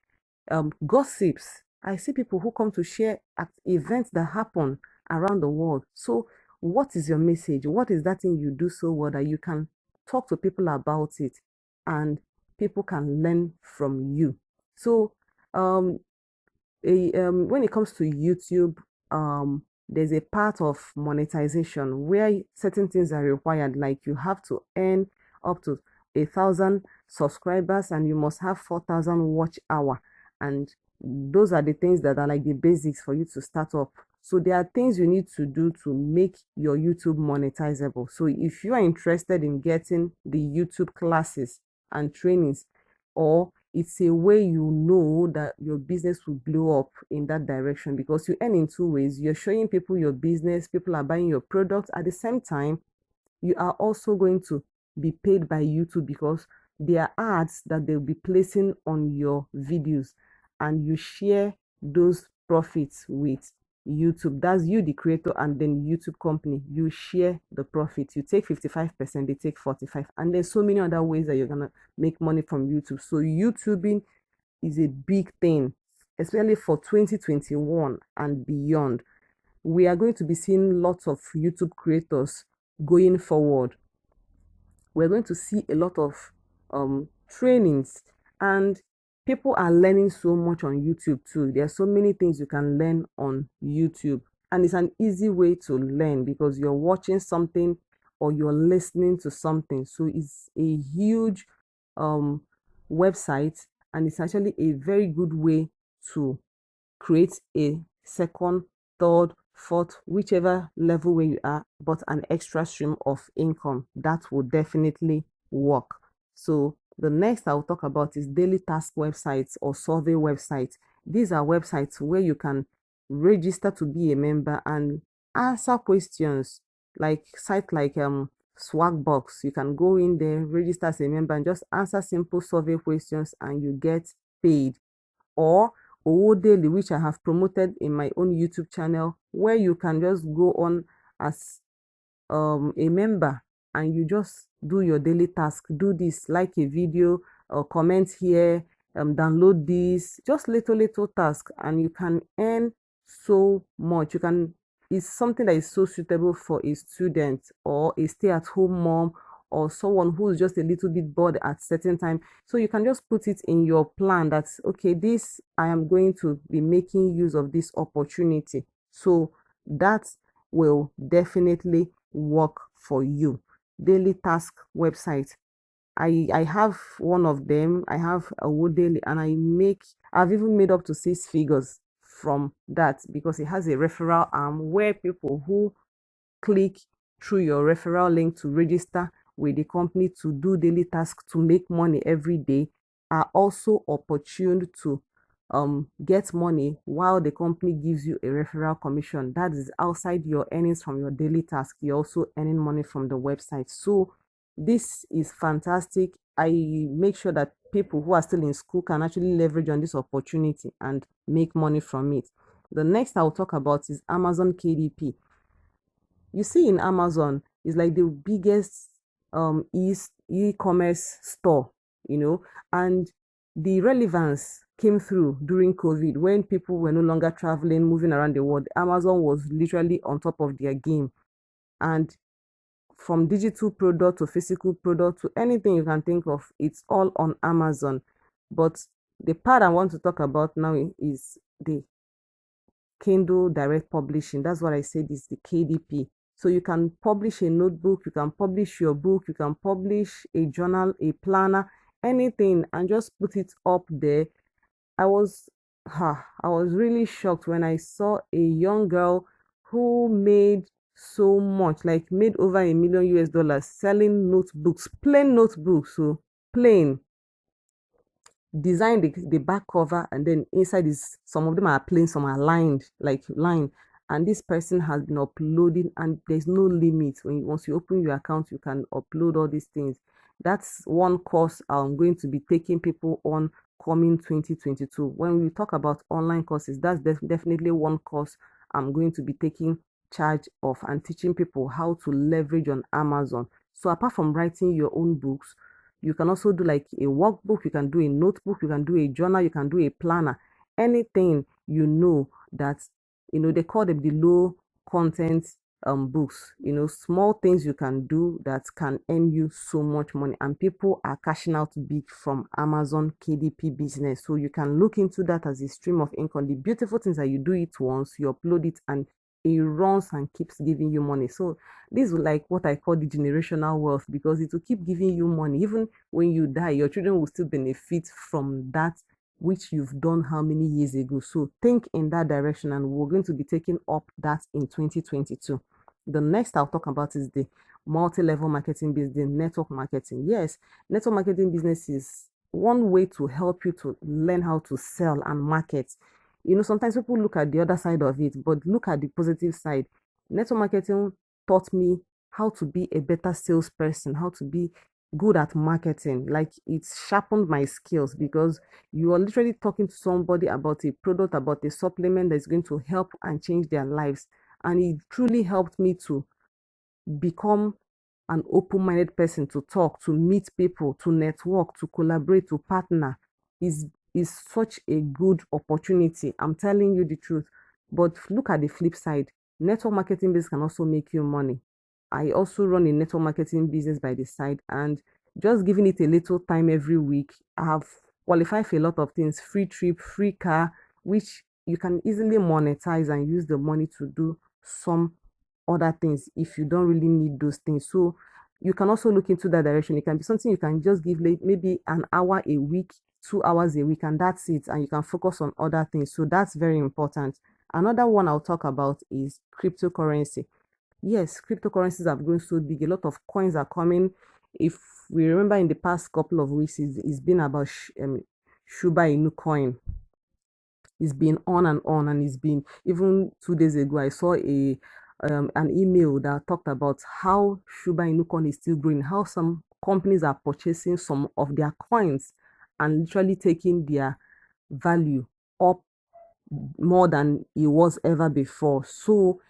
gossips. I see people who come to share at events that happen around the world. So, what is your message? What is that thing you do so well that you can talk to people about it and people can learn from you? So, um, when it comes to YouTube, there's a part of monetization where certain things are required, like you have to earn up to 1,000 subscribers and you must have 4,000 watch hour. And those are the things that are like the basics for you to start up. So there are things you need to do to make your YouTube monetizable. So if you are interested in getting the YouTube classes and trainings, or it's a way you know that your business will blow up in that direction, because you earn in two ways. You're showing people your business, people are buying your products. At the same time, you are also going to be paid by YouTube because there are ads that they'll be placing on your videos and you share those profits with YouTube. That's you, the creator, and then YouTube company. You share the profit. You take 55%, they take 45%. And there's so many other ways that you're gonna make money from YouTube. So YouTubing is a big thing, especially for 2021 and beyond. We are going to be seeing lots of YouTube creators going forward. We're going to see a lot of trainings, and people are learning so much on YouTube too. There are so many things you can learn on YouTube, and it's an easy way to learn because you're watching something or you're listening to something. So it's a huge website, and it's actually a very good way to create a second, third, fourth, whichever level where you are, but an extra stream of income. That will definitely work. So the next I'll talk about is daily task websites or survey websites. These are websites where you can register to be a member and answer questions, like site like Swagbox. You can go in there, register as a member, and just answer simple survey questions and you get paid. Or Daily, which I have promoted in my own YouTube channel, where you can just go on as a member and you just do your daily task. Do this, like a video, or comment here, download this, just little task, and you can earn so much. You can, it's something that is so suitable for a student or a stay-at-home mom or someone who's just a little bit bored at certain time. So you can just put it in your plan that, okay, this, I am going to be making use of this opportunity. So that will definitely work for you. Daily task website. I have one of them. I have a Wood Daily, and I've even made up to 6 figures from that because it has a referral arm where people who click through your referral link to register with the company to do daily tasks to make money every day are also opportune to get money while the company gives you a referral commission. That is outside your earnings from your daily task. You're also earning money from the website. So this is fantastic I make sure that people who are still in school can actually leverage on this opportunity and make money from it. The next I'll talk about is Amazon KDP. You see, in Amazon is like the biggest e-commerce store, and the relevance came through during COVID when people were no longer traveling, moving around the world. Amazon was literally on top of their game. And from digital product to physical product to anything you can think of, it's all on Amazon. But the part I want to talk about now is the Kindle Direct Publishing. That's what I said is the KDP. So you can publish a notebook, you can publish your book, you can publish a journal, a planner, anything, and just put it up there. I was really shocked when I saw a young girl who made so much, like made over $1 million US selling notebooks, plain notebooks, so plain, design the back cover, and then inside is, some of them are plain, some are lined, like line. And this person has been uploading, and there's no limit. Once you open your account, you can upload all these things. That's one course I'm going to be taking people on coming 2022. When we talk about online courses, that's definitely one course I'm going to be taking charge of and teaching people how to leverage on Amazon. So apart from writing your own books, you can also do like a workbook, you can do a notebook, you can do a journal, you can do a planner, anything that, they call them the low content books, small things you can do that can earn you so much money. And people are cashing out big from Amazon KDP business. So you can look into that as a stream of income. The beautiful things that you do it once, you upload it, and it runs and keeps giving you money. So this is like what I call the generational wealth, because it will keep giving you money. Even when you die, your children will still benefit from that which you've done how many years ago. So think in that direction, and we're going to be taking up that in 2022. The next I'll talk about is the multi-level marketing business, the network marketing. Yes, network marketing business is one way to help you to learn how to sell and market. Sometimes people look at the other side of it, but look at the positive side. Network marketing taught me how to be a better salesperson, how to be good at marketing. Like, it sharpened my skills, because you are literally talking to somebody about a product, about a supplement that's going to help and change their lives. And it truly helped me to become an open-minded person, to talk, to meet people, to network, to collaborate, to partner. Is such a good opportunity. I'm telling you the truth. But look at the flip side. Network marketing business can also make you money. I also run a network marketing business by the side, and just giving it a little time every week, I have qualified for a lot of things: free trip, free car, which you can easily monetize and use the money to do some other things if you don't really need those things. So you can also look into that direction. It can be something you can just give maybe an hour a week, 2 hours a week, and that's it. And you can focus on other things. So that's very important. Another one I'll talk about is cryptocurrency. Yes, cryptocurrencies have grown so big. A lot of coins are coming. If we remember, in the past couple of weeks, it's been about Shiba Inu coin. It's been on, and it's been, even 2 days ago, I saw an email that talked about how Shiba Inu coin is still growing, how some companies are purchasing some of their coins and literally taking their value up more than it was ever before. So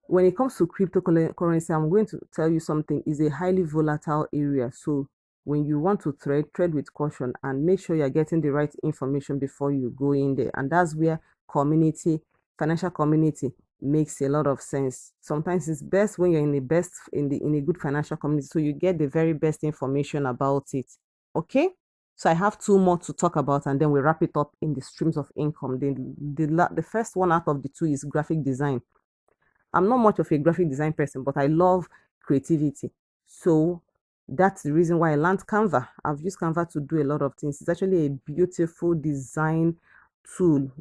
when it comes to cryptocurrency, I'm going to tell you something, is a highly volatile area. So when you want to trade with caution, and make sure you're getting the right information before you go in there. And that's where financial community makes a lot of sense. Sometimes it's best when you're in a good financial community, so you get the very best information about it. Okay? So I have two more to talk about, and then we wrap it up in the streams of income. The first one out of the two is graphic design. I'm not much of a graphic design person, but I love creativity. So that's the reason why I learned Canva. I've used Canva to do a lot of things. It's actually a beautiful design tool,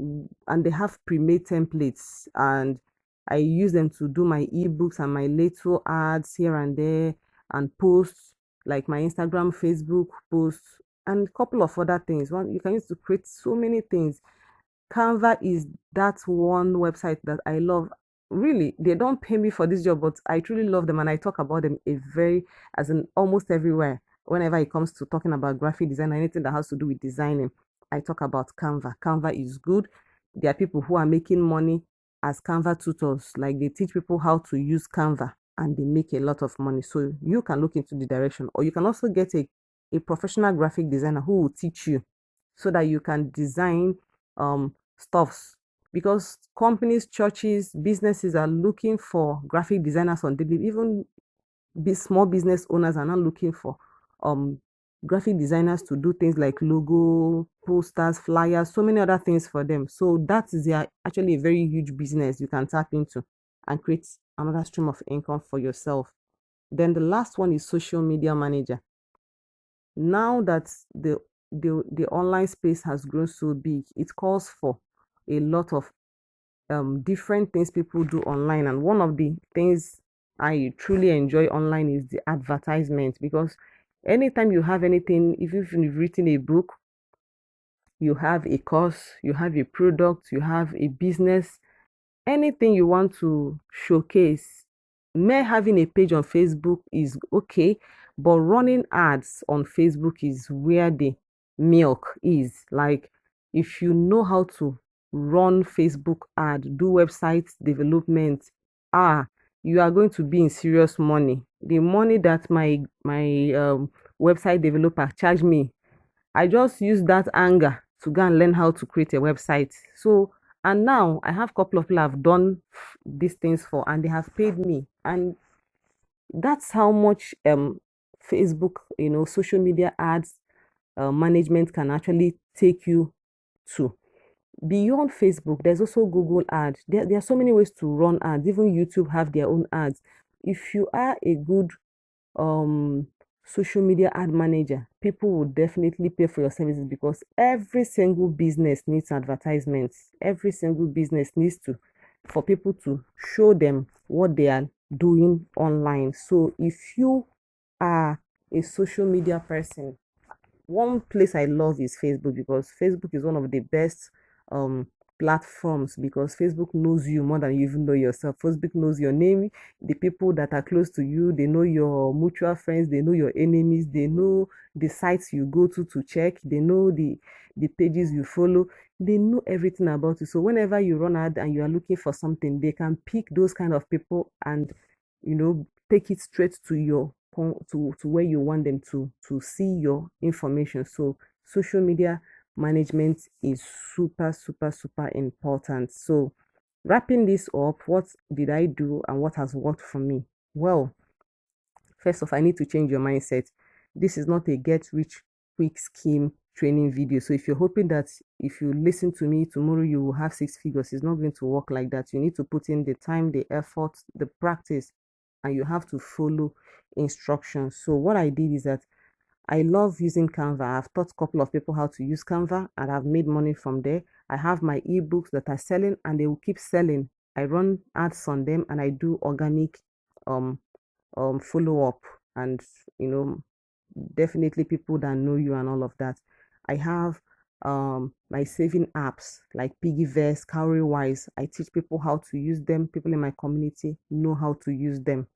and they have pre-made templates, and I use them to do my ebooks and my little ads here and there, and posts like my Instagram, Facebook posts, and a couple of other things. You can use to create so many things. Canva is that one website that I love. Really, they don't pay me for this job, but I truly love them, and I talk about them as in almost everywhere. whenever it comes to talking about graphic design, anything that has to do with designing, I talk about Canva. Canva is good. There are people who are making money as Canva tutors, like they teach people how to use Canva and they make a lot of money. So you can look into the direction, or you can also get a professional graphic designer who will teach you so that you can design stuffs, because companies, churches, businesses are looking for graphic designers on daily. Even small business owners are now looking for graphic designers to do things like logo, posters, flyers, so many other things for them. So that is actually a very huge business you can tap into and create another stream of income for yourself. Then the last one is social media manager. Now that the online space has grown so big, it calls for a lot of different things people do online. And one of the things I truly enjoy online is the advertisement, because anytime you have anything, if you've written a book, you have a course, you have a product, you have a business, anything you want to showcase, mere having a page on Facebook is okay, but running ads on Facebook is where the milk is. Like, if you know how to run Facebook ad, do website development, you are going to be in serious money. The money that my website developer charged me, I just use that anger to go and learn how to create a website. So, and now I have a couple of people I've done these things for, and they have paid me. And that's how much Facebook, social media ads management can actually take you to. Beyond Facebook, there's also Google ads. There are so many ways to run ads. Even YouTube have their own ads. If you are a good um social media ad manager, people will definitely pay for your services, because every single business needs advertisements. Every single business needs to, for people to show them what they are doing online. So if you are a social media person, one place I love is Facebook, because Facebook is one of the best um platforms, because Facebook knows you more than you even know yourself. Facebook knows your name, the people that are close to you, they know your mutual friends, they know your enemies, they know the sites you go to check, they know the pages you follow, they know everything about you. So whenever you run ad and you are looking for something, they can pick those kind of people and take it straight to your to where you want them to see your information. So social media management is super, super, super important. So wrapping this up, what did I do and what has worked for me? Well, first off, I need to change your mindset. This is not a get rich quick scheme training video. So if you're hoping that if you listen to me tomorrow you will have 6 figures, it's not going to work like that. You need to put in the time, the effort, the practice, and you have to follow instructions. So what I did is that I love using Canva. I've taught a couple of people how to use Canva and I've made money from there. I have my ebooks that are selling and they will keep selling. I run ads on them and I do organic um follow up, and definitely people that know you and all of that. I have my saving apps like Piggyverse, Cowrywise. I teach people how to use them. People in my community know how to use them.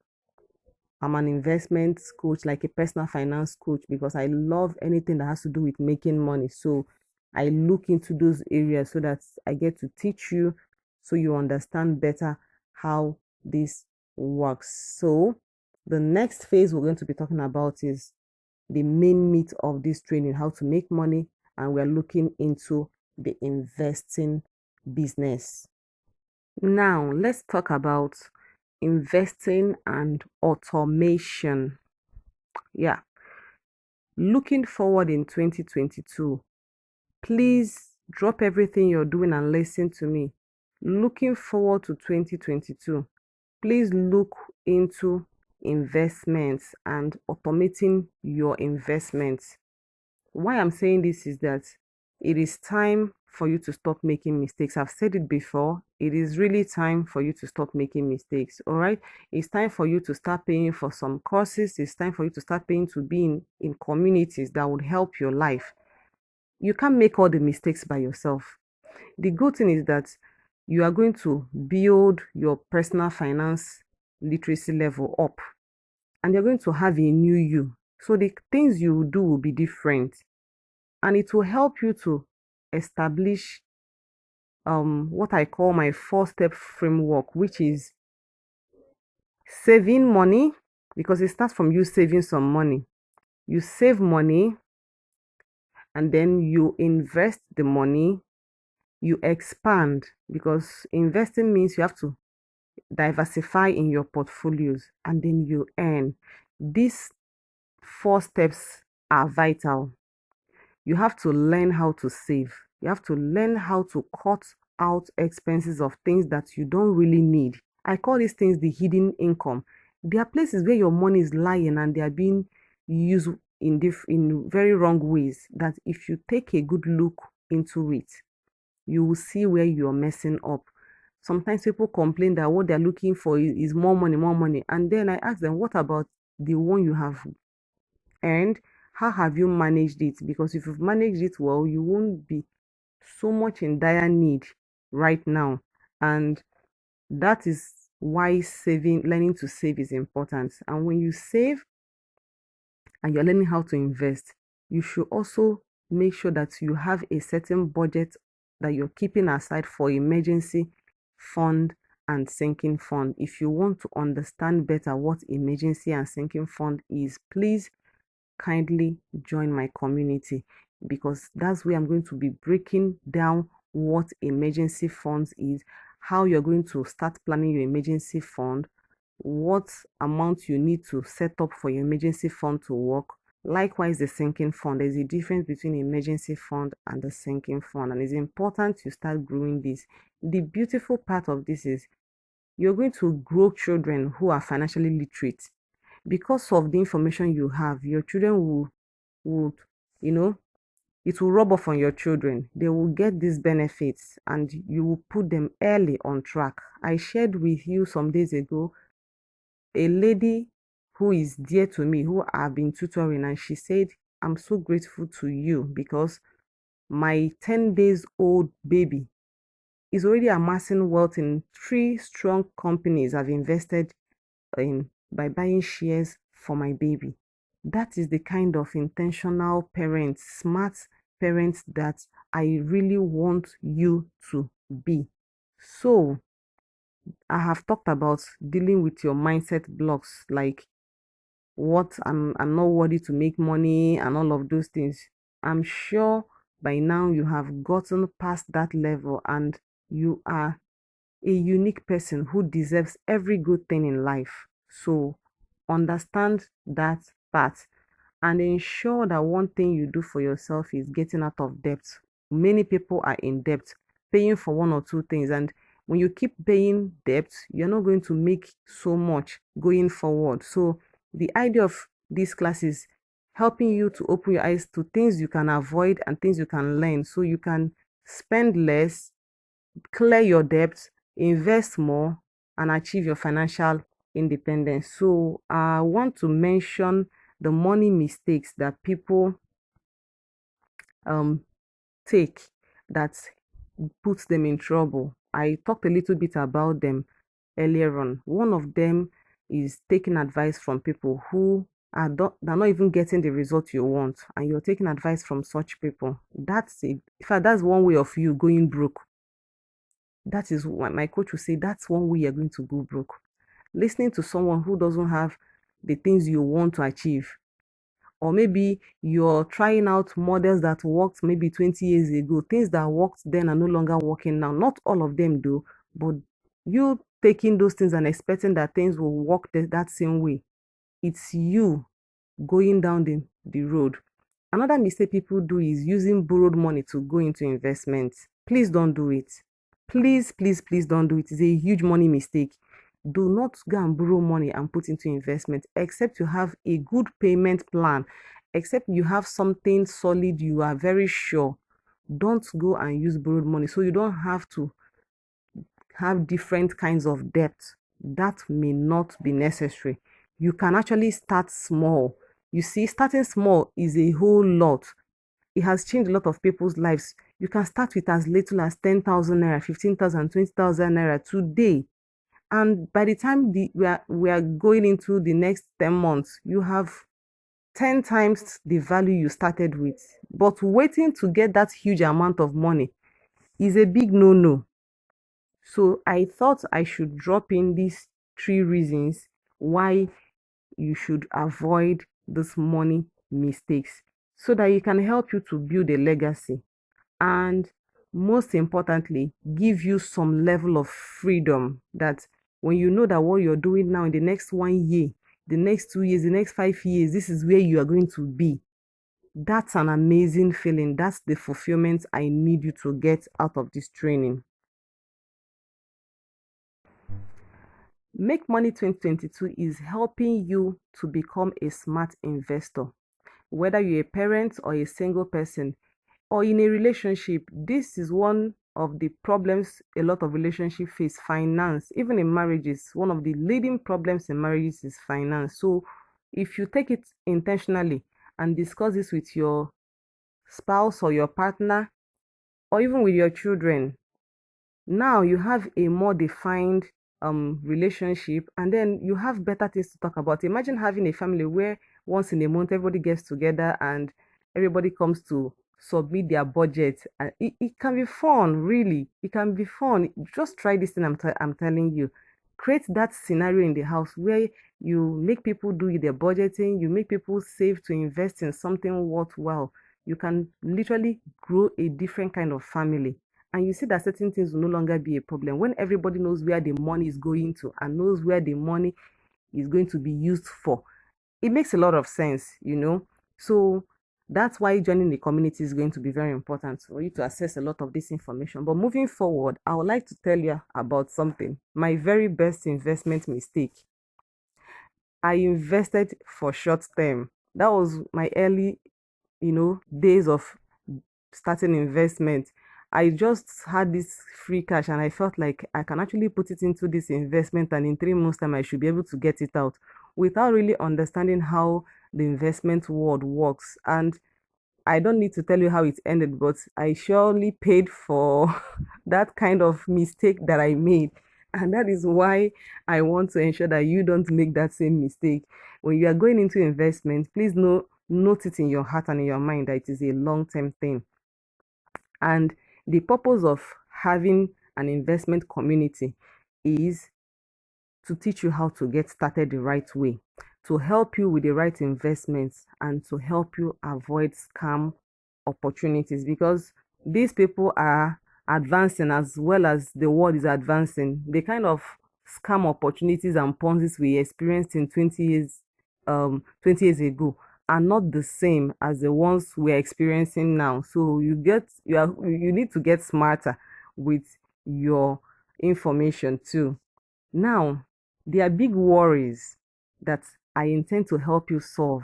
I'm an investment coach, like a personal finance coach, because I love anything that has to do with making money. So I look into those areas so that I get to teach you so you understand better how this works. So the next phase we're going to be talking about is the main meat of this training, how to make money, and we're looking into the investing business. Now, let's talk about investing and automation. Yeah. Looking forward in 2022, please drop everything you're doing and listen to me. Looking forward to 2022, please look into investments and automating your investments. Why I'm saying this is that it is time for you to stop making mistakes. I've said it before. It is really time for you to stop making mistakes. All right. It's time for you to start paying for some courses. It's time for you to start paying to be in communities that would help your life. You can't make all the mistakes by yourself. The good thing is that you are going to build your personal finance literacy level up, and you're going to have a new you. So the things you do will be different, and it will help you to establish what I call my 4-step framework, which is saving money, because it starts from you saving some money. You save money, and then you invest the money, you expand, because investing means you have to diversify in your portfolios, and then you earn. These 4 steps are vital. You have to learn how to save. You have to learn how to cut out expenses of things that you don't really need. I call these things the hidden income. There are places where your money is lying and they are being used in very wrong ways, that if you take a good look into it, you will see where you're messing up. Sometimes people complain that what they're looking for is more money, more money. And then I ask them, what about the one you have earned? How have you managed it? Because if you've managed it well, you won't be so much in dire need right now. And that is why learning to save is important. And when you save and you're learning how to invest, you should also make sure that you have a certain budget that you're keeping aside for emergency fund and sinking fund. If you want to understand better what emergency and sinking fund is, please kindly join my community, because that's where I'm going to be breaking down what emergency funds is, how you're going to start planning your emergency fund, what amount you need to set up for your emergency fund to work. Likewise, the sinking fund. There's a difference between emergency fund and the sinking fund, and it's important you start growing this. The beautiful part of this is you're going to grow children who are financially literate. Because of the information you have, your children would, you know, it will rub off on your children. They will get these benefits and you will put them early on track. I shared with you some days ago a lady who is dear to me, who I've been tutoring, and she said, I'm so grateful to you because my 10 days old baby is already amassing wealth in 3 strong companies I've invested in by buying shares for my baby. That is the kind of intentional parents, smart parents that I really want you to be. So, I have talked about dealing with your mindset blocks, like what I'm not worthy to make money and all of those things. I'm sure by now you have gotten past that level and you are a unique person who deserves every good thing in life. So understand that part and ensure that one thing you do for yourself is getting out of debt. Many people are in debt, paying for 1 or 2 things, and when you keep paying debt, you're not going to make so much going forward. So the idea of this class is helping you to open your eyes to things you can avoid and things you can learn, so you can spend less, clear your debts, invest more, and achieve your financial independence. So I want to mention the money mistakes that people um take that puts them in trouble. I talked a little bit about them earlier on. One of them is taking advice from people who they're not even getting the result you want, and you're taking advice from such people. In fact, that's one way of you going broke. That is what my coach will say. That's one way you're going to go broke. Listening to someone who doesn't have the things you want to achieve, or maybe you're trying out models that worked maybe 20 years ago, things that worked then are no longer working now. Not all of them do, but you taking those things and expecting that things will work that same way, it's you going down the road. Another mistake people do is using borrowed money to go into investments. Please don't do it. Please, please, please don't do it. It's a huge money mistake. Do not go and borrow money and put into investment, except you have a good payment plan, except you have something solid you are very sure. Don't go and use borrowed money, so you don't have to have different kinds of debt. That may not be necessary. You can actually start small. You see, starting small is a whole lot. It has changed a lot of people's lives. You can start with as little as 10,000 naira, 15,000, 20,000 naira today. And by the time we are going into the next 10 months, you have 10 times the value you started with. But waiting to get that huge amount of money is a big no-no. So I thought I should drop in these 3 reasons why you should avoid this money mistakes so that it can help you to build a legacy and, most importantly, give you some level of freedom that when you know that what you're doing now in the next 1 year, the next 2 years, the next 5 years, this is where you are going to be. That's an amazing feeling. That's the fulfillment I need you to get out of this training. Make Money 2022 is helping you to become a smart investor. Whether you're a parent or a single person or in a relationship, this is one of the problems a lot of relationships face. Finance, even in marriages, one of the leading problems in marriages is finance. So if you take it intentionally and discuss this with your spouse or your partner or even with your children, now you have a more defined relationship, and then you have better things to talk about. Imagine having a family where once in a month everybody gets together and everybody comes to submit their budget. And it can be fun, really. It can be fun. Just try this thing I'm telling you. Create that scenario in the house where you make people do their budgeting, you make people save to invest in something worthwhile. You can literally grow a different kind of family, and you see that certain things will no longer be a problem when everybody knows where the money is going to and knows where the money is going to be used for. It makes a lot of sense. So that's why joining the community is going to be very important for you to access a lot of this information. But moving forward, I would like to tell you about something. My very best investment mistake. I invested for short term. That was my early, days of starting investment. I just had this free cash and I felt like I can actually put it into this investment, and in 3 months time I should be able to get it out without really understanding how the investment world works. And I don't need to tell you how it ended, but I surely paid for that kind of mistake that I made. And that is why I want to ensure that you don't make that same mistake. When you are going into investment, please note it in your heart and in your mind that it is a long-term thing. And the purpose of having an investment community is to teach you how to get started the right way, to help you with the right investments, and to help you avoid scam opportunities, because these people are advancing as well as the world is advancing. The kind of scam opportunities and Ponzi's we experienced in 20 years ago are not the same as the ones we're experiencing now. So you need to get smarter with your information too. Now, there are big worries that I intend to help you solve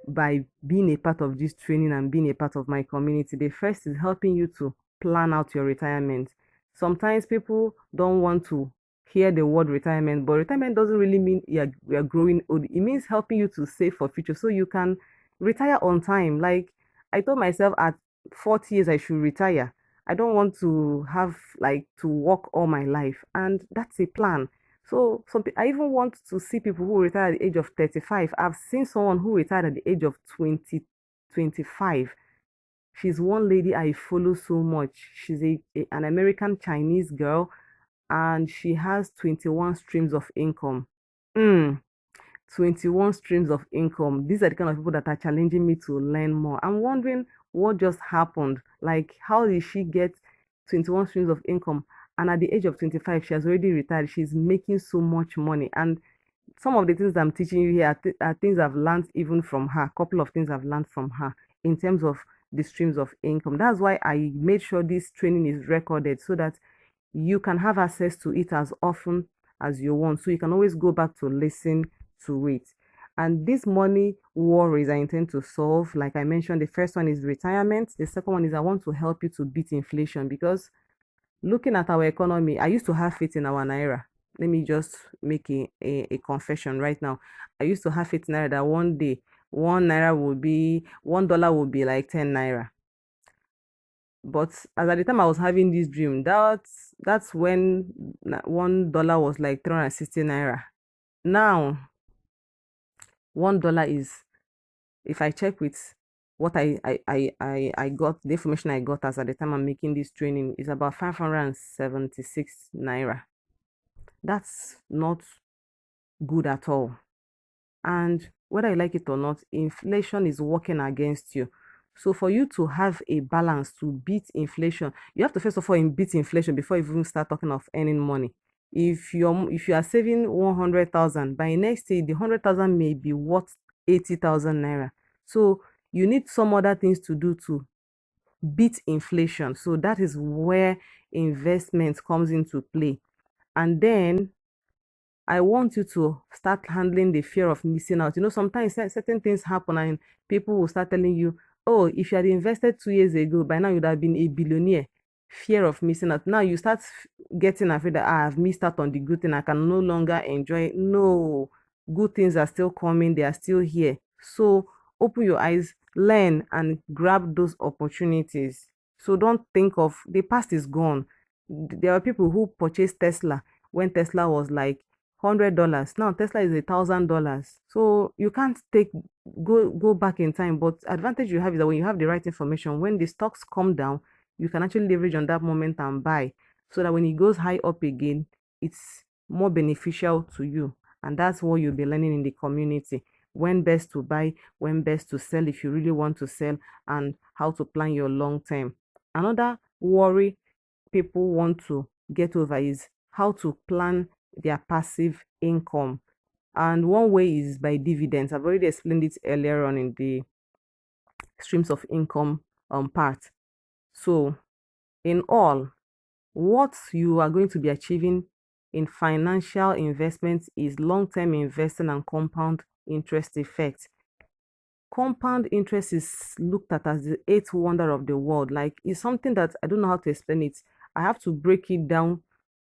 by being a part of this training and being a part of my community. The first is helping you to plan out your retirement. Sometimes people don't want to hear the word retirement, but retirement doesn't really mean you're growing old. It means helping you to save for future so you can retire on time. Like I told myself at 40 years I should retire. I don't want to have like to work all my life, and that's a plan. So I even want to see people who retire at the age of 35. I've seen someone who retired at the age of 25. She's one lady I follow so much. She's an American Chinese girl, and she has 21 streams of income. Mm, 21 streams of income. These are the kind of people that are challenging me to learn more. I'm wondering what just happened. Like, how did she get 21 streams of income? And at the age of 25, she has already retired. She's making so much money. And some of the things I'm teaching you here are things I've learned even from her. A couple of things I've learned from her in terms of the streams of income. That's why I made sure this training is recorded so that you can have access to it as often as you want. So you can always go back to listen to it. And these money worries I intend to solve, like I mentioned, the first one is retirement. The second one is I want to help you to beat inflation, because looking at our economy, I used to have faith in our naira. Let me just make a confession right now. I used to have faith in naira that one day $1 will be like 10 naira. But as at the time I was having this dream, that's when $1 was like 360 naira. Now $1 is if I check with what I got, the information I got as at the time I'm making this training is about 576 naira. That's not good at all. And whether you like it or not, inflation is working against you. So for you to have a balance to beat inflation, you have to first of all beat inflation before you even start talking of earning money. If you are saving 100,000, by next year the 100,000 may be worth 80,000 naira. So you need some other things to do to beat inflation. So that is where investment comes into play. And then I want you to start handling the fear of missing out. Sometimes certain things happen and people will start telling you, oh, if you had invested 2 years ago, by now you'd have been a billionaire. Fear of missing out. Now you start getting afraid that I've missed out on the good thing. I can no longer enjoy it. No, good things are still coming. They are still here. So open your eyes, learn, and grab those opportunities. So don't think of the past is gone. There are people who purchased Tesla when Tesla was like $100. Now Tesla is $1,000. So you can't go back in time. But advantage you have is that when you have the right information, when the stocks come down, you can actually leverage on that moment and buy, so that when it goes high up again, it's more beneficial to you. And that's what you'll be learning in the community. When best to buy, when best to sell if you really want to sell, and how to plan your long term. Another worry people want to get over is how to plan their passive income. And one way is by dividends. I've already explained it earlier on in the streams of income part. So in all, what you are going to be achieving in financial investments is long-term investing and compound interest effect. Compound interest is looked at as the eighth wonder of the world. Like, it's something that I don't know how to explain it. I have to break it down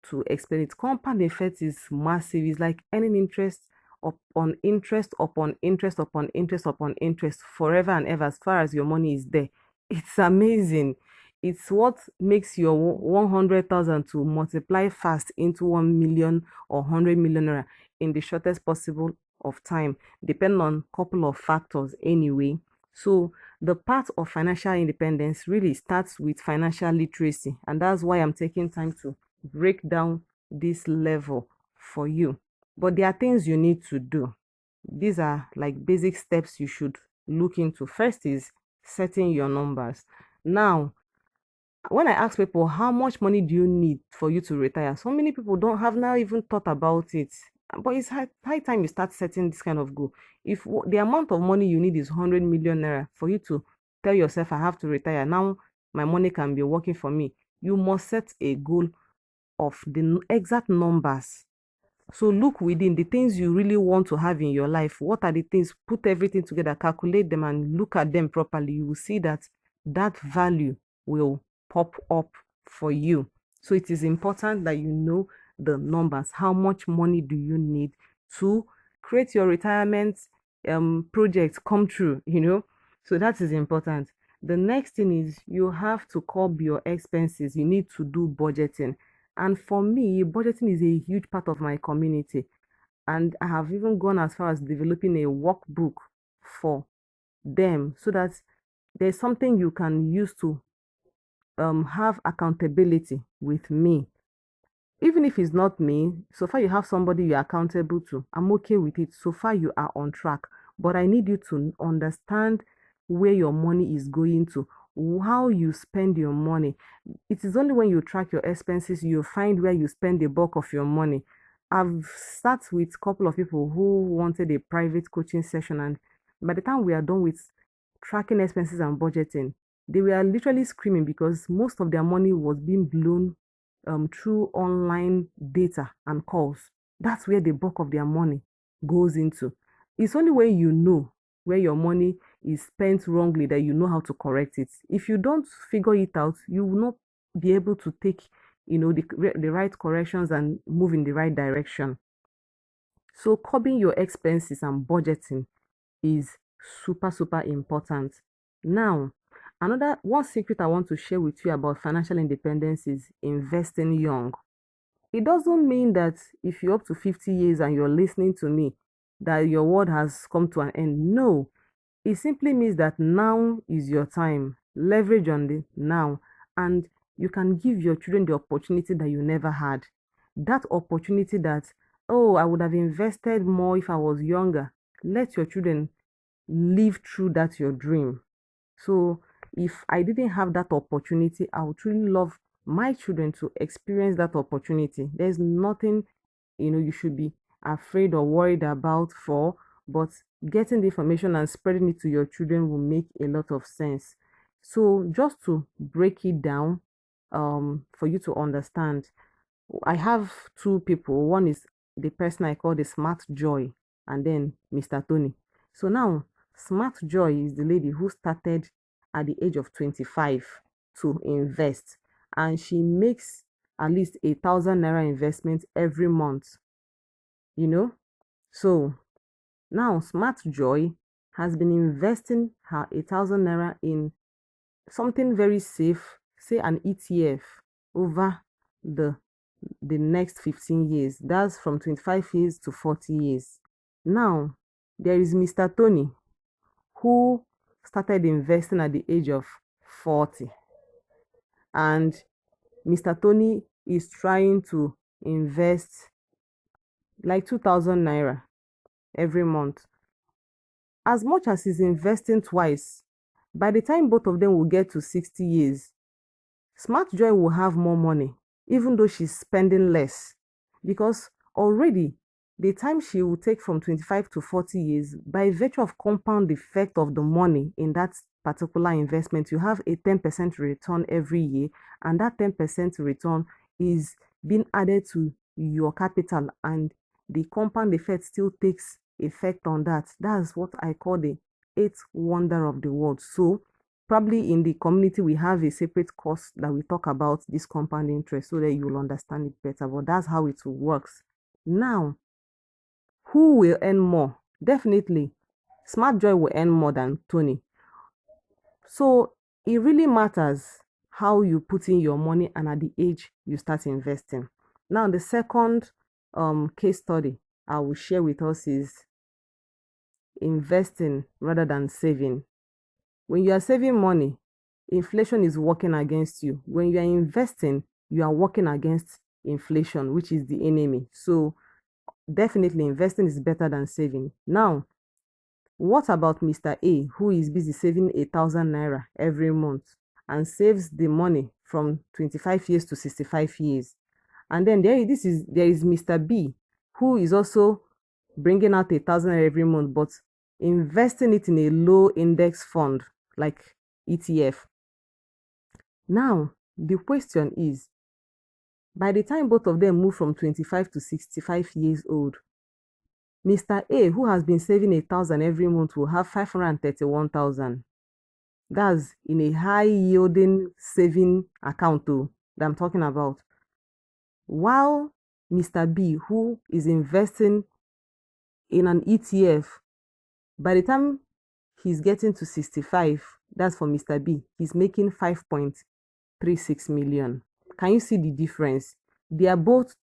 to explain it. Compound effect is massive. It's like earning interest upon interest upon interest upon interest upon interest forever and ever, as far as your money is there. It's amazing. It's what makes your 100,000 to multiply fast into 1 million or 100 million naira in the shortest possible of time, depending on a couple of factors anyway. So the path of financial independence really starts with financial literacy, and that's why I'm taking time to break down this level for you. But there are things you need to do. These are like basic steps you should look into. First is setting your numbers. Now, when I ask people how much money do you need for you to retire, so many people don't have now even thought about it. But it's high time you start setting this kind of goal. If the amount of money you need is 100 million naira for you to tell yourself, I have to retire now, my money can be working for me, you must set a goal of the exact numbers. So look within the things you really want to have in your life. What are the things? Put everything together, calculate them, and look at them properly. You will see that that value will pop up for you. So it is important that you know the numbers. How much money do you need to create your retirement project come true, So that is important. The next thing is you have to curb your expenses. You need to do budgeting. And for me, budgeting is a huge part of my community. And I have even gone as far as developing a workbook for them, so that there's something you can use to have accountability with me. Even if it's not me, so far you have somebody you're accountable to, I'm okay with it. So far you are on track. But I need you to understand where your money is going to, how you spend your money. It is only when you track your expenses you find where you spend the bulk of your money. I've sat with a couple of people who wanted a private coaching session, and by the time we are done with tracking expenses and budgeting, they were literally screaming because most of their money was being blown through online data and calls. That's where the bulk of their money goes into. It's only when you know where your money is spent wrongly that you know how to correct it. If you don't figure it out, you will not be able to take the right corrections and move in the right direction. So curbing your expenses and budgeting is super important. Now, another one secret I want to share with you about financial independence is investing young. It doesn't mean that if you're up to 50 years and you're listening to me, that your world has come to an end. No, It simply means that now is your time. Leverage on the now, and you can give your children the opportunity that you never had. That opportunity that, oh, I would have invested more if I was younger. Let your children live through that your dream. So if I didn't have that opportunity, I would truly love my children to experience that opportunity. There's nothing, you should be afraid or worried about for, but getting the information and spreading it to your children will make a lot of sense. So just to break it down, for you to understand, I have two people. One is the person I call the Smart Joy, and then Mr. Tony. So now, Smart Joy is the lady who started at the age of 25 to invest, and she makes at least 1,000 naira investment every month. So now Smart Joy has been investing her 1,000 naira in something very safe, say an ETF, over the next 15 years. That's from 25 years to 40 years. Now, there is Mr. Tony, who started investing at the age of 40. And Mr. Tony is trying to invest like 2,000 naira every month. As much as he's investing twice, by the time both of them will get to 60 years, Smart Joy will have more money, even though she's spending less, because already the time she will take from 25 to 40 years, by virtue of compound effect of the money in that particular investment, you have a 10% return every year, and that 10% return is being added to your capital, and the compound effect still takes effect on that. That's what I call the eighth wonder of the world. So probably in the community, we have a separate course that we talk about this compound interest so that you will understand it better. But that's how it works. Now, who will earn more? Definitely, Smart Joy will earn more than Tony. So it really matters how you put in your money and at the age you start investing. Now, the second case study I will share with us is investing rather than saving. When you are saving money, inflation is working against you. When you are investing, you are working against inflation, which is the enemy. So definitely investing is better than saving. Now, what about Mr. A, who is busy saving 1,000 naira every month and saves the money from 25 years to 65 years? And then there is Mr. B, who is also bringing out 1,000 every month, but investing it in a low index fund like ETF. Now, the question is, by the time both of them move from 25 to 65 years old, Mr. A, who has been saving 1,000 every month, will have 531,000. That's in a high yielding saving account that I'm talking about. While Mr. B, who is investing in an ETF, by the time he's getting to 65, that's for Mr. B, he's making 5.36 million. Can you see the difference? They are both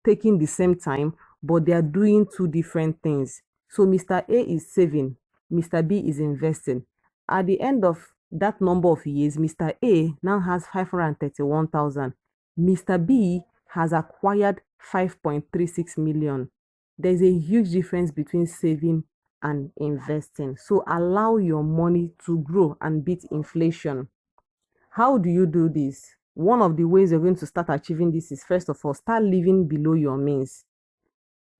taking the same time, but they are doing two different things. So Mr. A is saving, Mr. B is investing. At the end of that number of years, Mr. A now has 531,000. Mr. B has acquired 5.36 million. There's a huge difference between saving and investing. So allow your money to grow and beat inflation. How do you do this? One of the ways you're going to start achieving this is, first of all, start living below your means.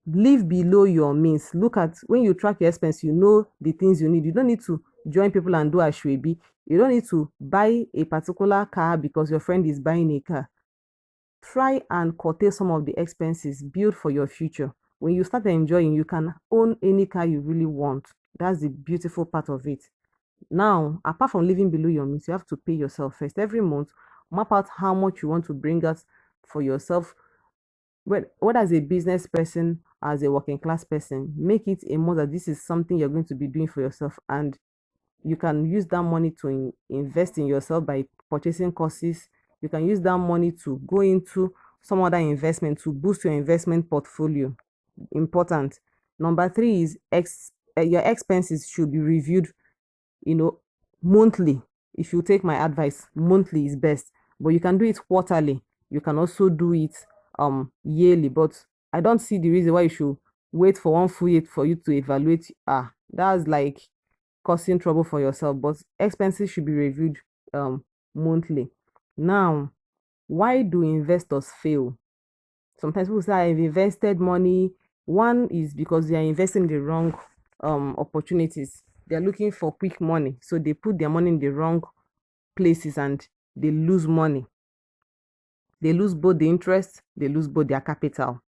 Live below your means. Look at, when you track your expense, you know the things you need. You don't need to join people and do ashwebi. You don't need to buy a particular car because your friend is buying a car. Try and curtail some of the expenses. Build for your future. When you start enjoying, you can own any car you really want. That's the beautiful part of it. Now, apart from living below your means, you have to pay yourself first. Every month, map out how much you want to bring out for yourself. Whether as a business person, as a working class person, make it a month that this is something you're going to be doing for yourself, and you can use that money to invest in yourself by purchasing courses. You can use that money to go into some other investment to boost your investment portfolio. Important. Number 3 is your expenses should be reviewed monthly. If you take my advice, monthly is best, but you can do it quarterly. You can also do it yearly, but I don't see the reason why you should wait for one full year for you to evaluate. That's like causing trouble for yourself, but expenses should be reviewed monthly. Now, why do investors fail? Sometimes people say I've invested money. One is because they are investing in the wrong opportunities. They are looking for quick money, so they put their money in the wrong places and they lose money. They lose both the interest, they lose both their capital.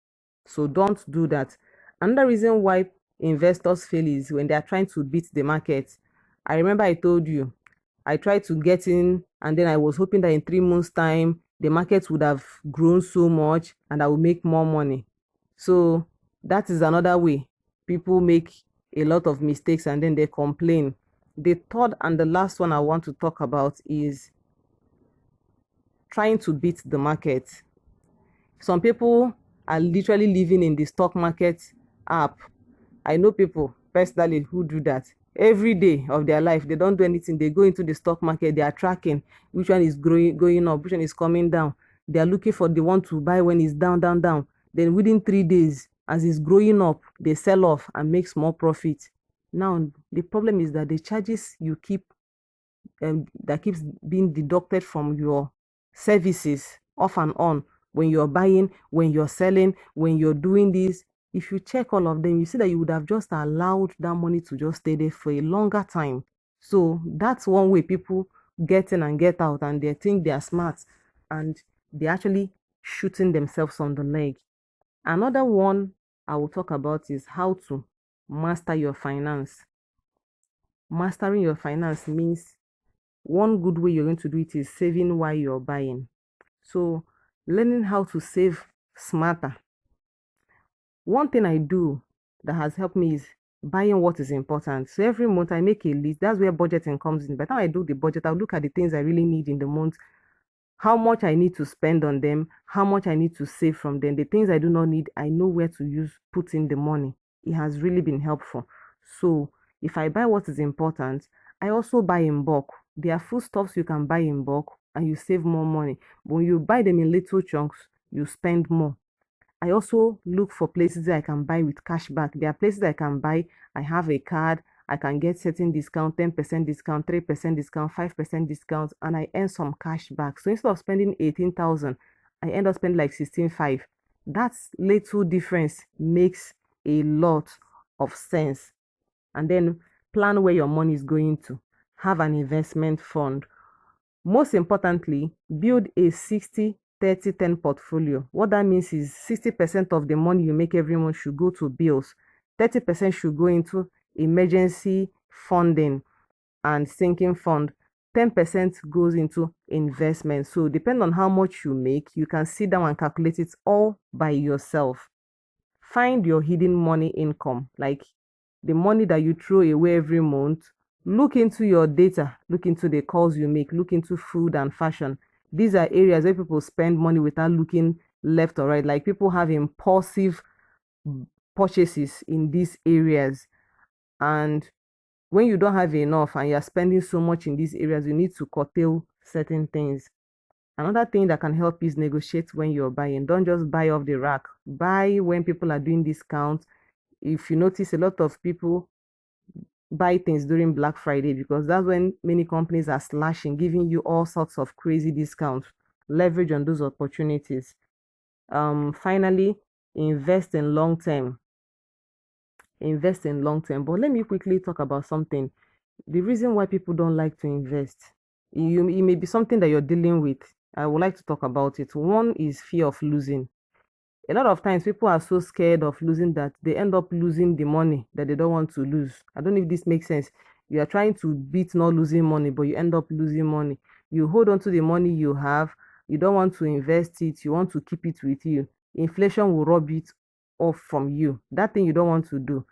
So don't do that. Another reason why investors fail is when they are trying to beat the market. I remember I told you I tried to get in, and then I was hoping that in 3 months' time the market would have grown so much and I would make more money. So that is another way people make a lot of mistakes and then they complain. The third and the last one I want to talk about is trying to beat the market. Some people are literally living in the stock market app. I know people personally who do that every day of their life. They don't do anything. They go into the stock market. They are tracking which one is going up, which one is coming down. They are looking for the one to buy when it's down, down, down. Then within 3 days, as it's growing up, they sell off and make small profit. Now, the problem is that the charges you keep that keeps being deducted from your services off and on, when you're buying, when you're selling, when you're doing this, if you check all of them, you see that you would have just allowed that money to just stay there for a longer time. So that's one way people get in and get out, and they think they are smart, and they're actually shooting themselves on the leg. Another one I will talk about is how to master your finance. Mastering your finance means one good way you're going to do it is saving while you're buying. So learning how to save smarter. One thing I do that has helped me is buying what is important. So every month I make a list. That's where budgeting comes in. By the time I do the budget, I'll look at the things I really need in the month, how much I need to spend on them, how much I need to save from them. The things I do not need, I know where to put in the money. It has really been helpful. So if I buy what is important, I also buy in bulk. There are foodstuffs you can buy in bulk and you save more money. But when you buy them in little chunks, you spend more. I also look for places that I can buy with cash back. There are places I can buy. I have a card. I can get certain discount, 10% discount, 3% discount, 5% discount, and I earn some cash back. So instead of spending 18,000, I end up spending like 16,500. That little difference makes a lot of sense. And then plan where your money is going to. Have an investment fund. Most importantly, build a 60-30-10 portfolio. What that means is 60% of the money you make every month should go to bills, 30% should go into emergency funding and sinking fund, 10% goes into investment. So depending on how much you make, you can sit down and calculate it all by yourself. Find your hidden money income, like the money that you throw away every month. Look into your data, look into the calls you make, look into food and fashion. These are areas where people spend money without looking left or right. Like people have impulsive purchases in these areas. And when you don't have enough and you're spending so much in these areas, you need to curtail certain things. Another thing that can help is negotiate when you're buying. Don't just buy off the rack. Buy when people are doing discounts. If you notice, a lot of people buy things during Black Friday because that's when many companies are slashing, giving you all sorts of crazy discounts. Leverage on those opportunities. Finally, invest in long term. Invest in long term. But let me quickly talk about something. The reason why people don't like to invest, it may be something that you're dealing with. I would like to talk about it. One is fear of losing. A lot of times people are so scared of losing that they end up losing the money that they don't want to lose. I don't know if this makes sense. You are trying to beat not losing money, but you end up losing money. You hold on to the money you have. You don't want to invest it. You want to keep it with you. Inflation will rob it off from you. That thing you don't want to do.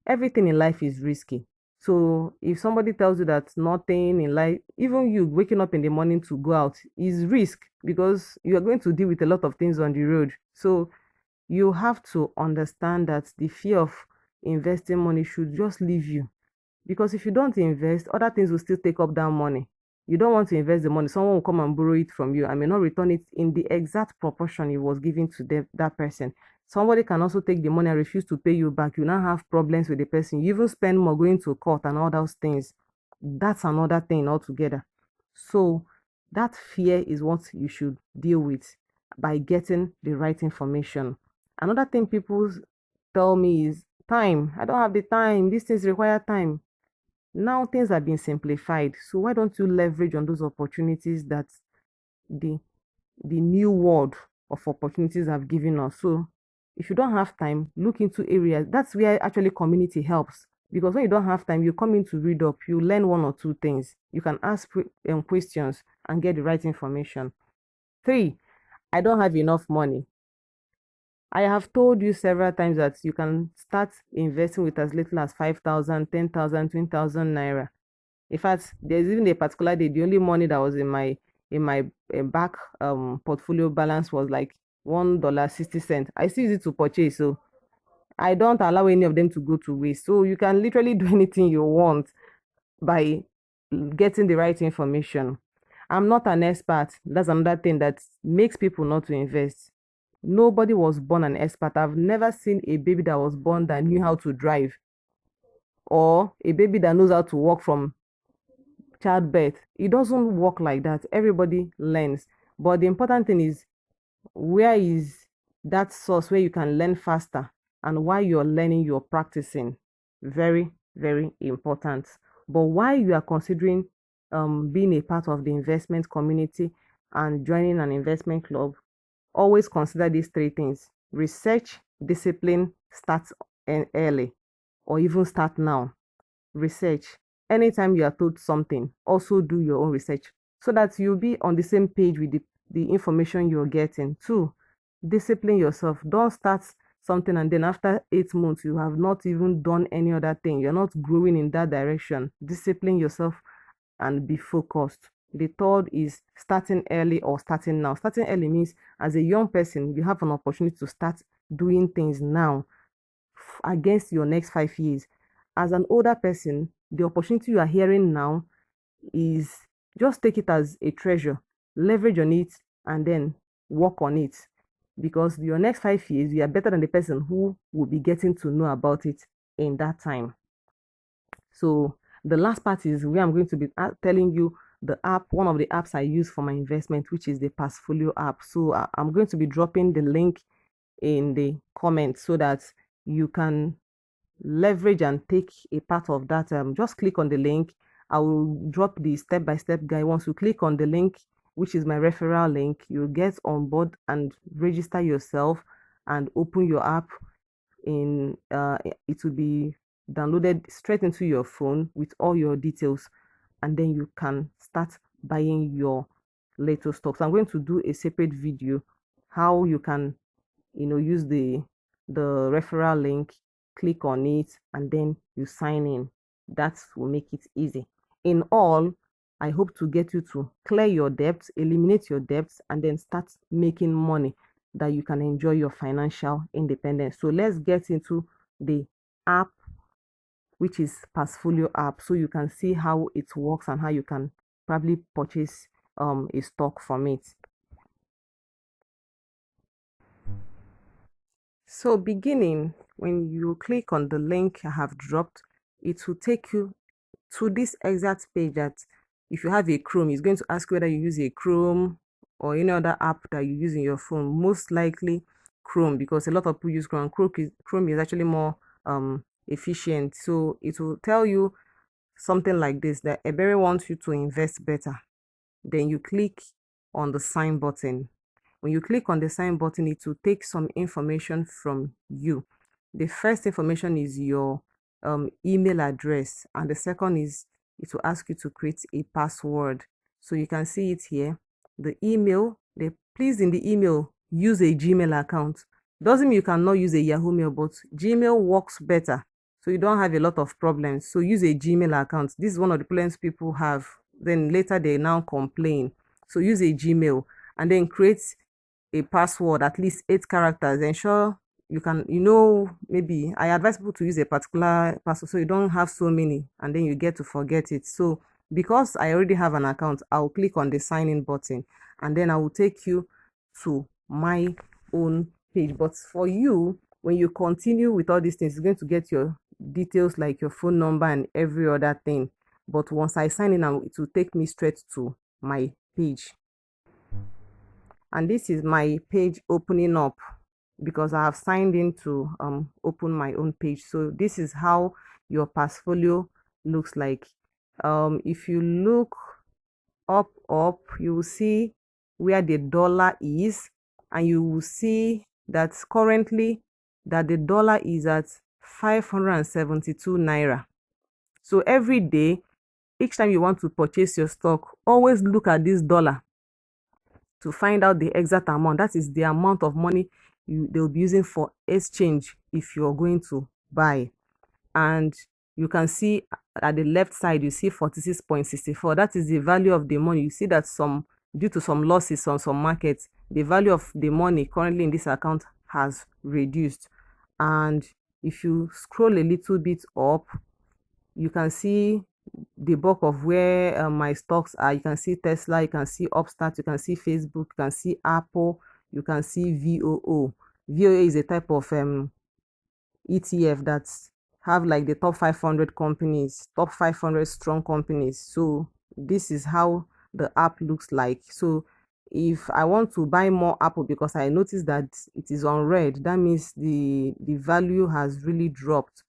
Everything in life is risky. So if somebody tells you that nothing in life, even you waking up in the morning to go out, is risk, because you are going to deal with a lot of things on the road. So you have to understand that the fear of investing money should just leave you. Because if you don't invest, other things will still take up that money. You don't want to invest the money. Someone will come and borrow it from you and may not return it in the exact proportion it was given to that person. Somebody can also take the money and refuse to pay you back. You now have problems with the person. You even spend more going to court and all those things. That's another thing altogether. So that fear is what you should deal with by getting the right information. Another thing people tell me is time. I don't have the time. These things require time. Now things are being simplified. So why don't you leverage on those opportunities that the new world of opportunities have given us? So if you don't have time, look into areas. That's where actually community helps. Because when you don't have time, you come in to read up, you learn one or two things. You can ask questions and get the right information. 3, I don't have enough money. I have told you several times that you can start investing with as little as 5,000, 10,000, 20,000 naira. In fact, there's even a particular day, the only money that was in my back portfolio balance was like $1.60. I still use it to purchase, so I don't allow any of them to go to waste. So you can literally do anything you want by getting the right information. I'm not an expert. That's another thing that makes people not to invest. Nobody was born an expert. I've never seen a baby that was born that knew how to drive, or a baby that knows how to walk from childbirth. It doesn't work like that. Everybody learns. But the important thing is, where is that source where you can learn faster, and while you're learning, you're practicing. Very, very important. But while you are considering being a part of the investment community and joining an investment club, always consider these 3 things: research, discipline, start early, or even start now. Research. Anytime you are told something, also do your own research so that you'll be on the same page with the information you're getting. 2, discipline yourself. Don't start something and then after 8 months, you have not even done any other thing. You're not growing in that direction. Discipline yourself and be focused. The 3rd is starting early or starting now. Starting early means as a young person, you have an opportunity to start doing things now against your next 5 years. As an older person, the opportunity you are hearing now is just take it as a treasure, leverage on it, and then work on it. Because your next 5 years, you are better than the person who will be getting to know about it in that time. So the last part is where I'm going to be telling you the app, one of the apps I use for my investment, which is the Passfolio app. So I'm going to be dropping the link in the comments so that you can leverage and take a part of that. Just click on the link. I will drop the step-by-step guide. Once you click on the link, which is my referral link, you'll get on board and register yourself and open your app. It will be downloaded straight into your phone with all your details, and then you can start buying your latest stocks. I'm going to do a separate video how you can use the referral link, click on it, and then you sign in. That will make it easy. In all, I hope to get you to clear your debts, eliminate your debts, and then start making money that you can enjoy your financial independence. So let's get into the app, which is Passfolio app, so you can see how it works and how you can probably purchase a stock from it. So beginning, when you click on the link I have dropped, it will take you to this exact page that if you have a Chrome, it's going to ask whether you use a Chrome or any other app that you use in your phone. Most likely Chrome, because a lot of people use Chrome. Chrome is actually more efficient. So it will tell you something like this, that Ebere wants you to invest better. Then you click on the sign button. When you click on the sign button, it will take some information from you. The first information is your email address, and the second is it will ask you to create a password. So you can see it here. The email, please in the email use a Gmail account. Doesn't mean you cannot use a Yahoo Mail, but Gmail works better, so you don't have a lot of problems. So use a Gmail account. This is one of the problems people have. Then later they now complain. So use a Gmail and then create a password, at least 8 characters. Ensure you can, maybe I advise people to use a particular password so you don't have so many and then you get to forget it. So because I already have an account, I'll click on the sign in button and then I will take you to my own page. But for you, when you continue with all these things, you're going to get your details like your phone number and every other thing. But once I sign in, it will take me straight to my page. And this is my page opening up because I have signed in to open my own page. So this is how your portfolio looks like. If you look up, you will see where the dollar is, and you will see that currently that the dollar is at 572 naira. So every day, each time you want to purchase your stock, always look at this dollar to find out the exact amount. That is the amount of money they'll be using for exchange if you're going to buy. And you can see at the left side, you see 46.64. That is the value of the money. You see that due to some losses on some markets, the value of the money currently in this account has reduced. And if you scroll a little bit up, you can see the bulk of where my stocks are. You can see Tesla, you can see Upstart, you can see Facebook, you can see Apple, you can see VOO. VOO is a type of ETF that have like the top 500 companies, top 500 strong companies. So this is how the app looks like. So if I want to buy more Apple because I noticed that it is on red, that means the value has really dropped.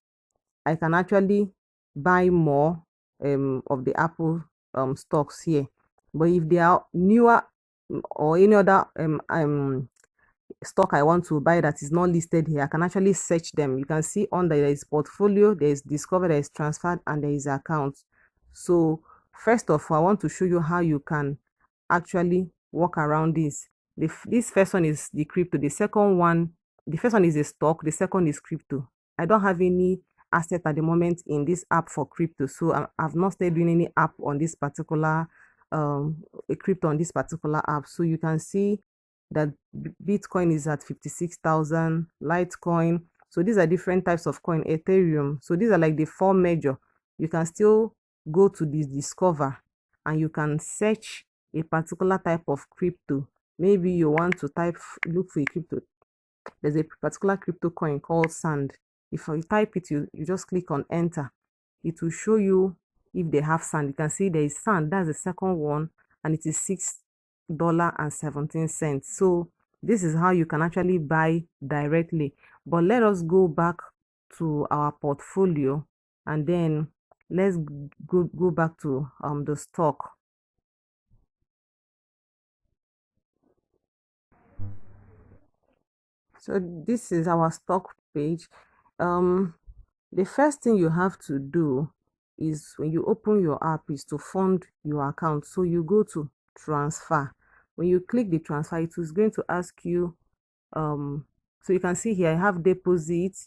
I can actually buy more of the Apple stocks here. But if they are newer or any other stock I want to buy that is not listed here, I can actually search them. You can see under there is portfolio, there is discover, there is transferred, and there is account. So first of all, I want to show you how you can actually work around this. This first one is the crypto. The first one is a stock. The second is crypto. I don't have any asset at the moment in this app for crypto, so I've not started doing any app on this particular crypto on this particular app. So you can see that Bitcoin is at 56,000, Litecoin. So these are different types of coin. Ethereum. So these are like the four major. You can still go to this discover and you can search a particular type of crypto. Maybe you want to look for a crypto. There's a particular crypto coin called Sand. If you type it, you just click on enter. It will show you if they have Sand. You can see there is Sand. That's the second one, and it is $6.17. So this is how you can actually buy directly. But let us go back to our portfolio and then let's go back to the stock. So this is our stock page. The first thing you have to do is when you open your app is to fund your account. So you go to transfer. When you click the transfer, it is going to ask you, so you can see here I have deposit,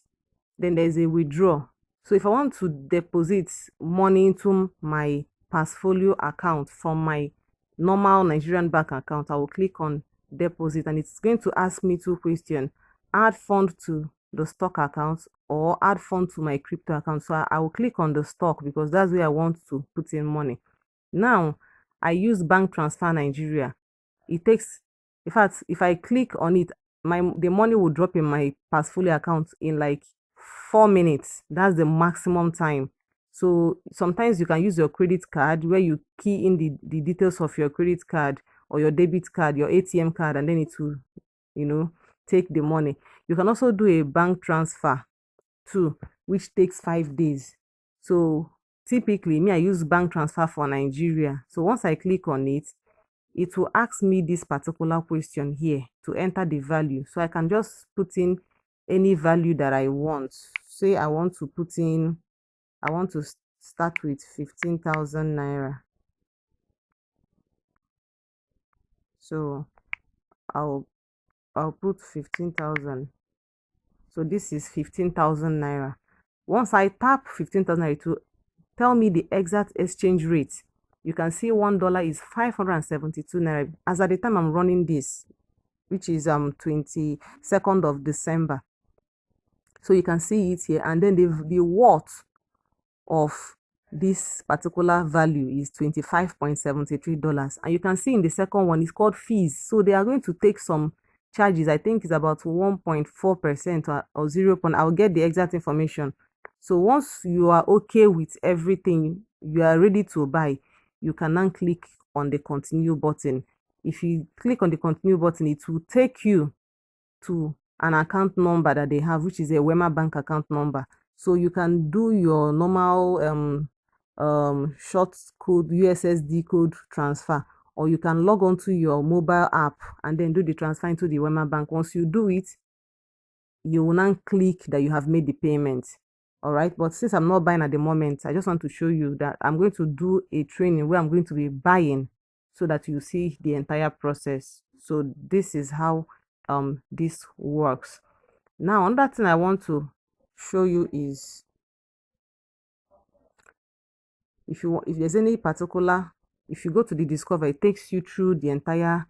then there's a withdraw. So if I want to deposit money into my portfolio account from my normal Nigerian bank account, I will click on deposit and it's going to ask me two questions: add fund to the stock account or add fund to my crypto account. So I will click on the stock because that's where I want to put in money. Now I use bank transfer Nigeria. It takes, in fact, if I click on it, the money will drop in my portfolio account in like 4 minutes. That's the maximum time. So sometimes you can use your credit card where you key in the details of your credit card or your debit card, your ATM card, and then it will, take the money. You can also do a bank transfer too, which takes 5 days. So typically, me, I use bank transfer for Nigeria. So once I click on it, it will ask me this particular question here to enter the value. So I can just put in any value that I want. Say I want to start with 15,000 naira. So I'll put 15,000. So this is 15,000 naira. Once I tap 15,000 naira, it will tell me the exact exchange rate. You can see $1 is 572 naira. As at the time I'm running this, which is 22nd of December, So you can see it here, and then the worth of this particular value is $25.73. And you can see in the second one, it's called fees. So they are going to take some charges. I think it's about 1.4% or 0. I'll get the exact information. So once you are okay with everything, you are ready to buy, you can now click on the continue button. If you click on the continue button, it will take you to an account number that they have, which is a Wema Bank account number. So you can do your normal short code USSD code transfer, or you can log on to your mobile app and then do the transfer into the Wema Bank. Once you do it, you will now click that you have made the payment. All right, but since I'm not buying at the moment, I just want to show you that I'm going to do a training where I'm going to be buying, so that you see the entire process. So this is how this works. Now, another thing I want to show you is, if there's any particular, if you go to the discover, it takes you through the entire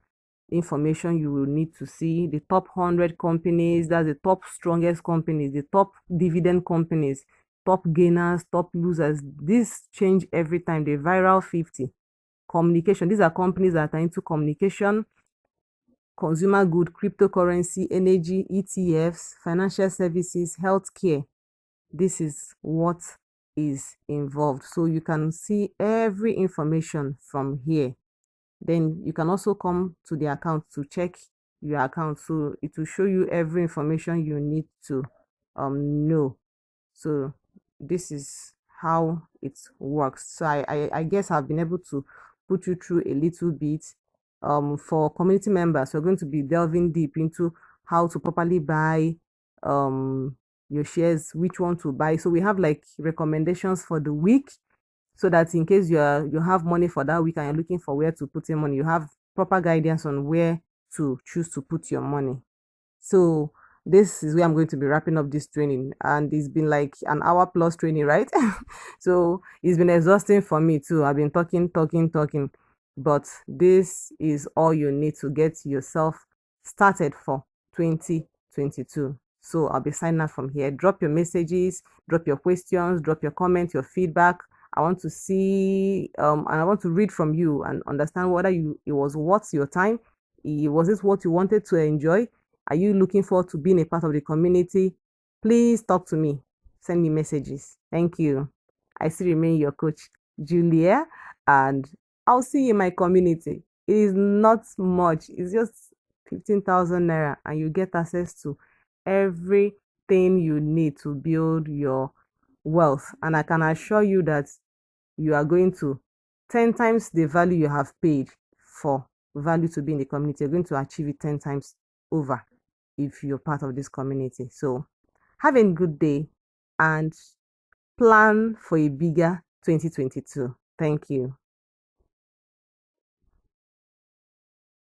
information you will need to see. The top 100 companies, that's the top strongest companies, the top dividend companies, top gainers, top losers. This change every time. The viral 50. Communication, these are companies that are into communication, consumer good, cryptocurrency, energy, ETFs, financial services, healthcare. This is what is involved. So you can see every information from here. Then you can also come to the account to check your account. So it will show you every information you need to know. So this is how it works. So I guess I've been able to put you through a little bit. For community members, we're going to be delving deep into how to properly buy your shares, which one to buy. So we have like recommendations for the week, so that in case you have money for that week and you're looking for where to put your money, you have proper guidance on where to choose to put your money. So this is where I'm going to be wrapping up this training, and it's been like an hour plus training, right? So it's been exhausting for me too. I've been talking, but this is all you need to get yourself started for 2022. So I'll be signing out from here. Drop your messages, drop your questions, drop your comments, your feedback. I want to see and I want to read from you and understand whether it was worth your time. Was this what you wanted to enjoy? Are you looking forward to being a part of the community? Please talk to me. Send me messages. Thank you. I still remain your coach, Julia, and I'll see you in my community. It is not much. It's just 15,000 naira, and you get access to everything you need to build your wealth. And I can assure you that you are going to 10 times the value you have paid for value to be in the community. You're going to achieve it 10 times over if you're part of this community. So have a good day and plan for a bigger 2022. Thank you.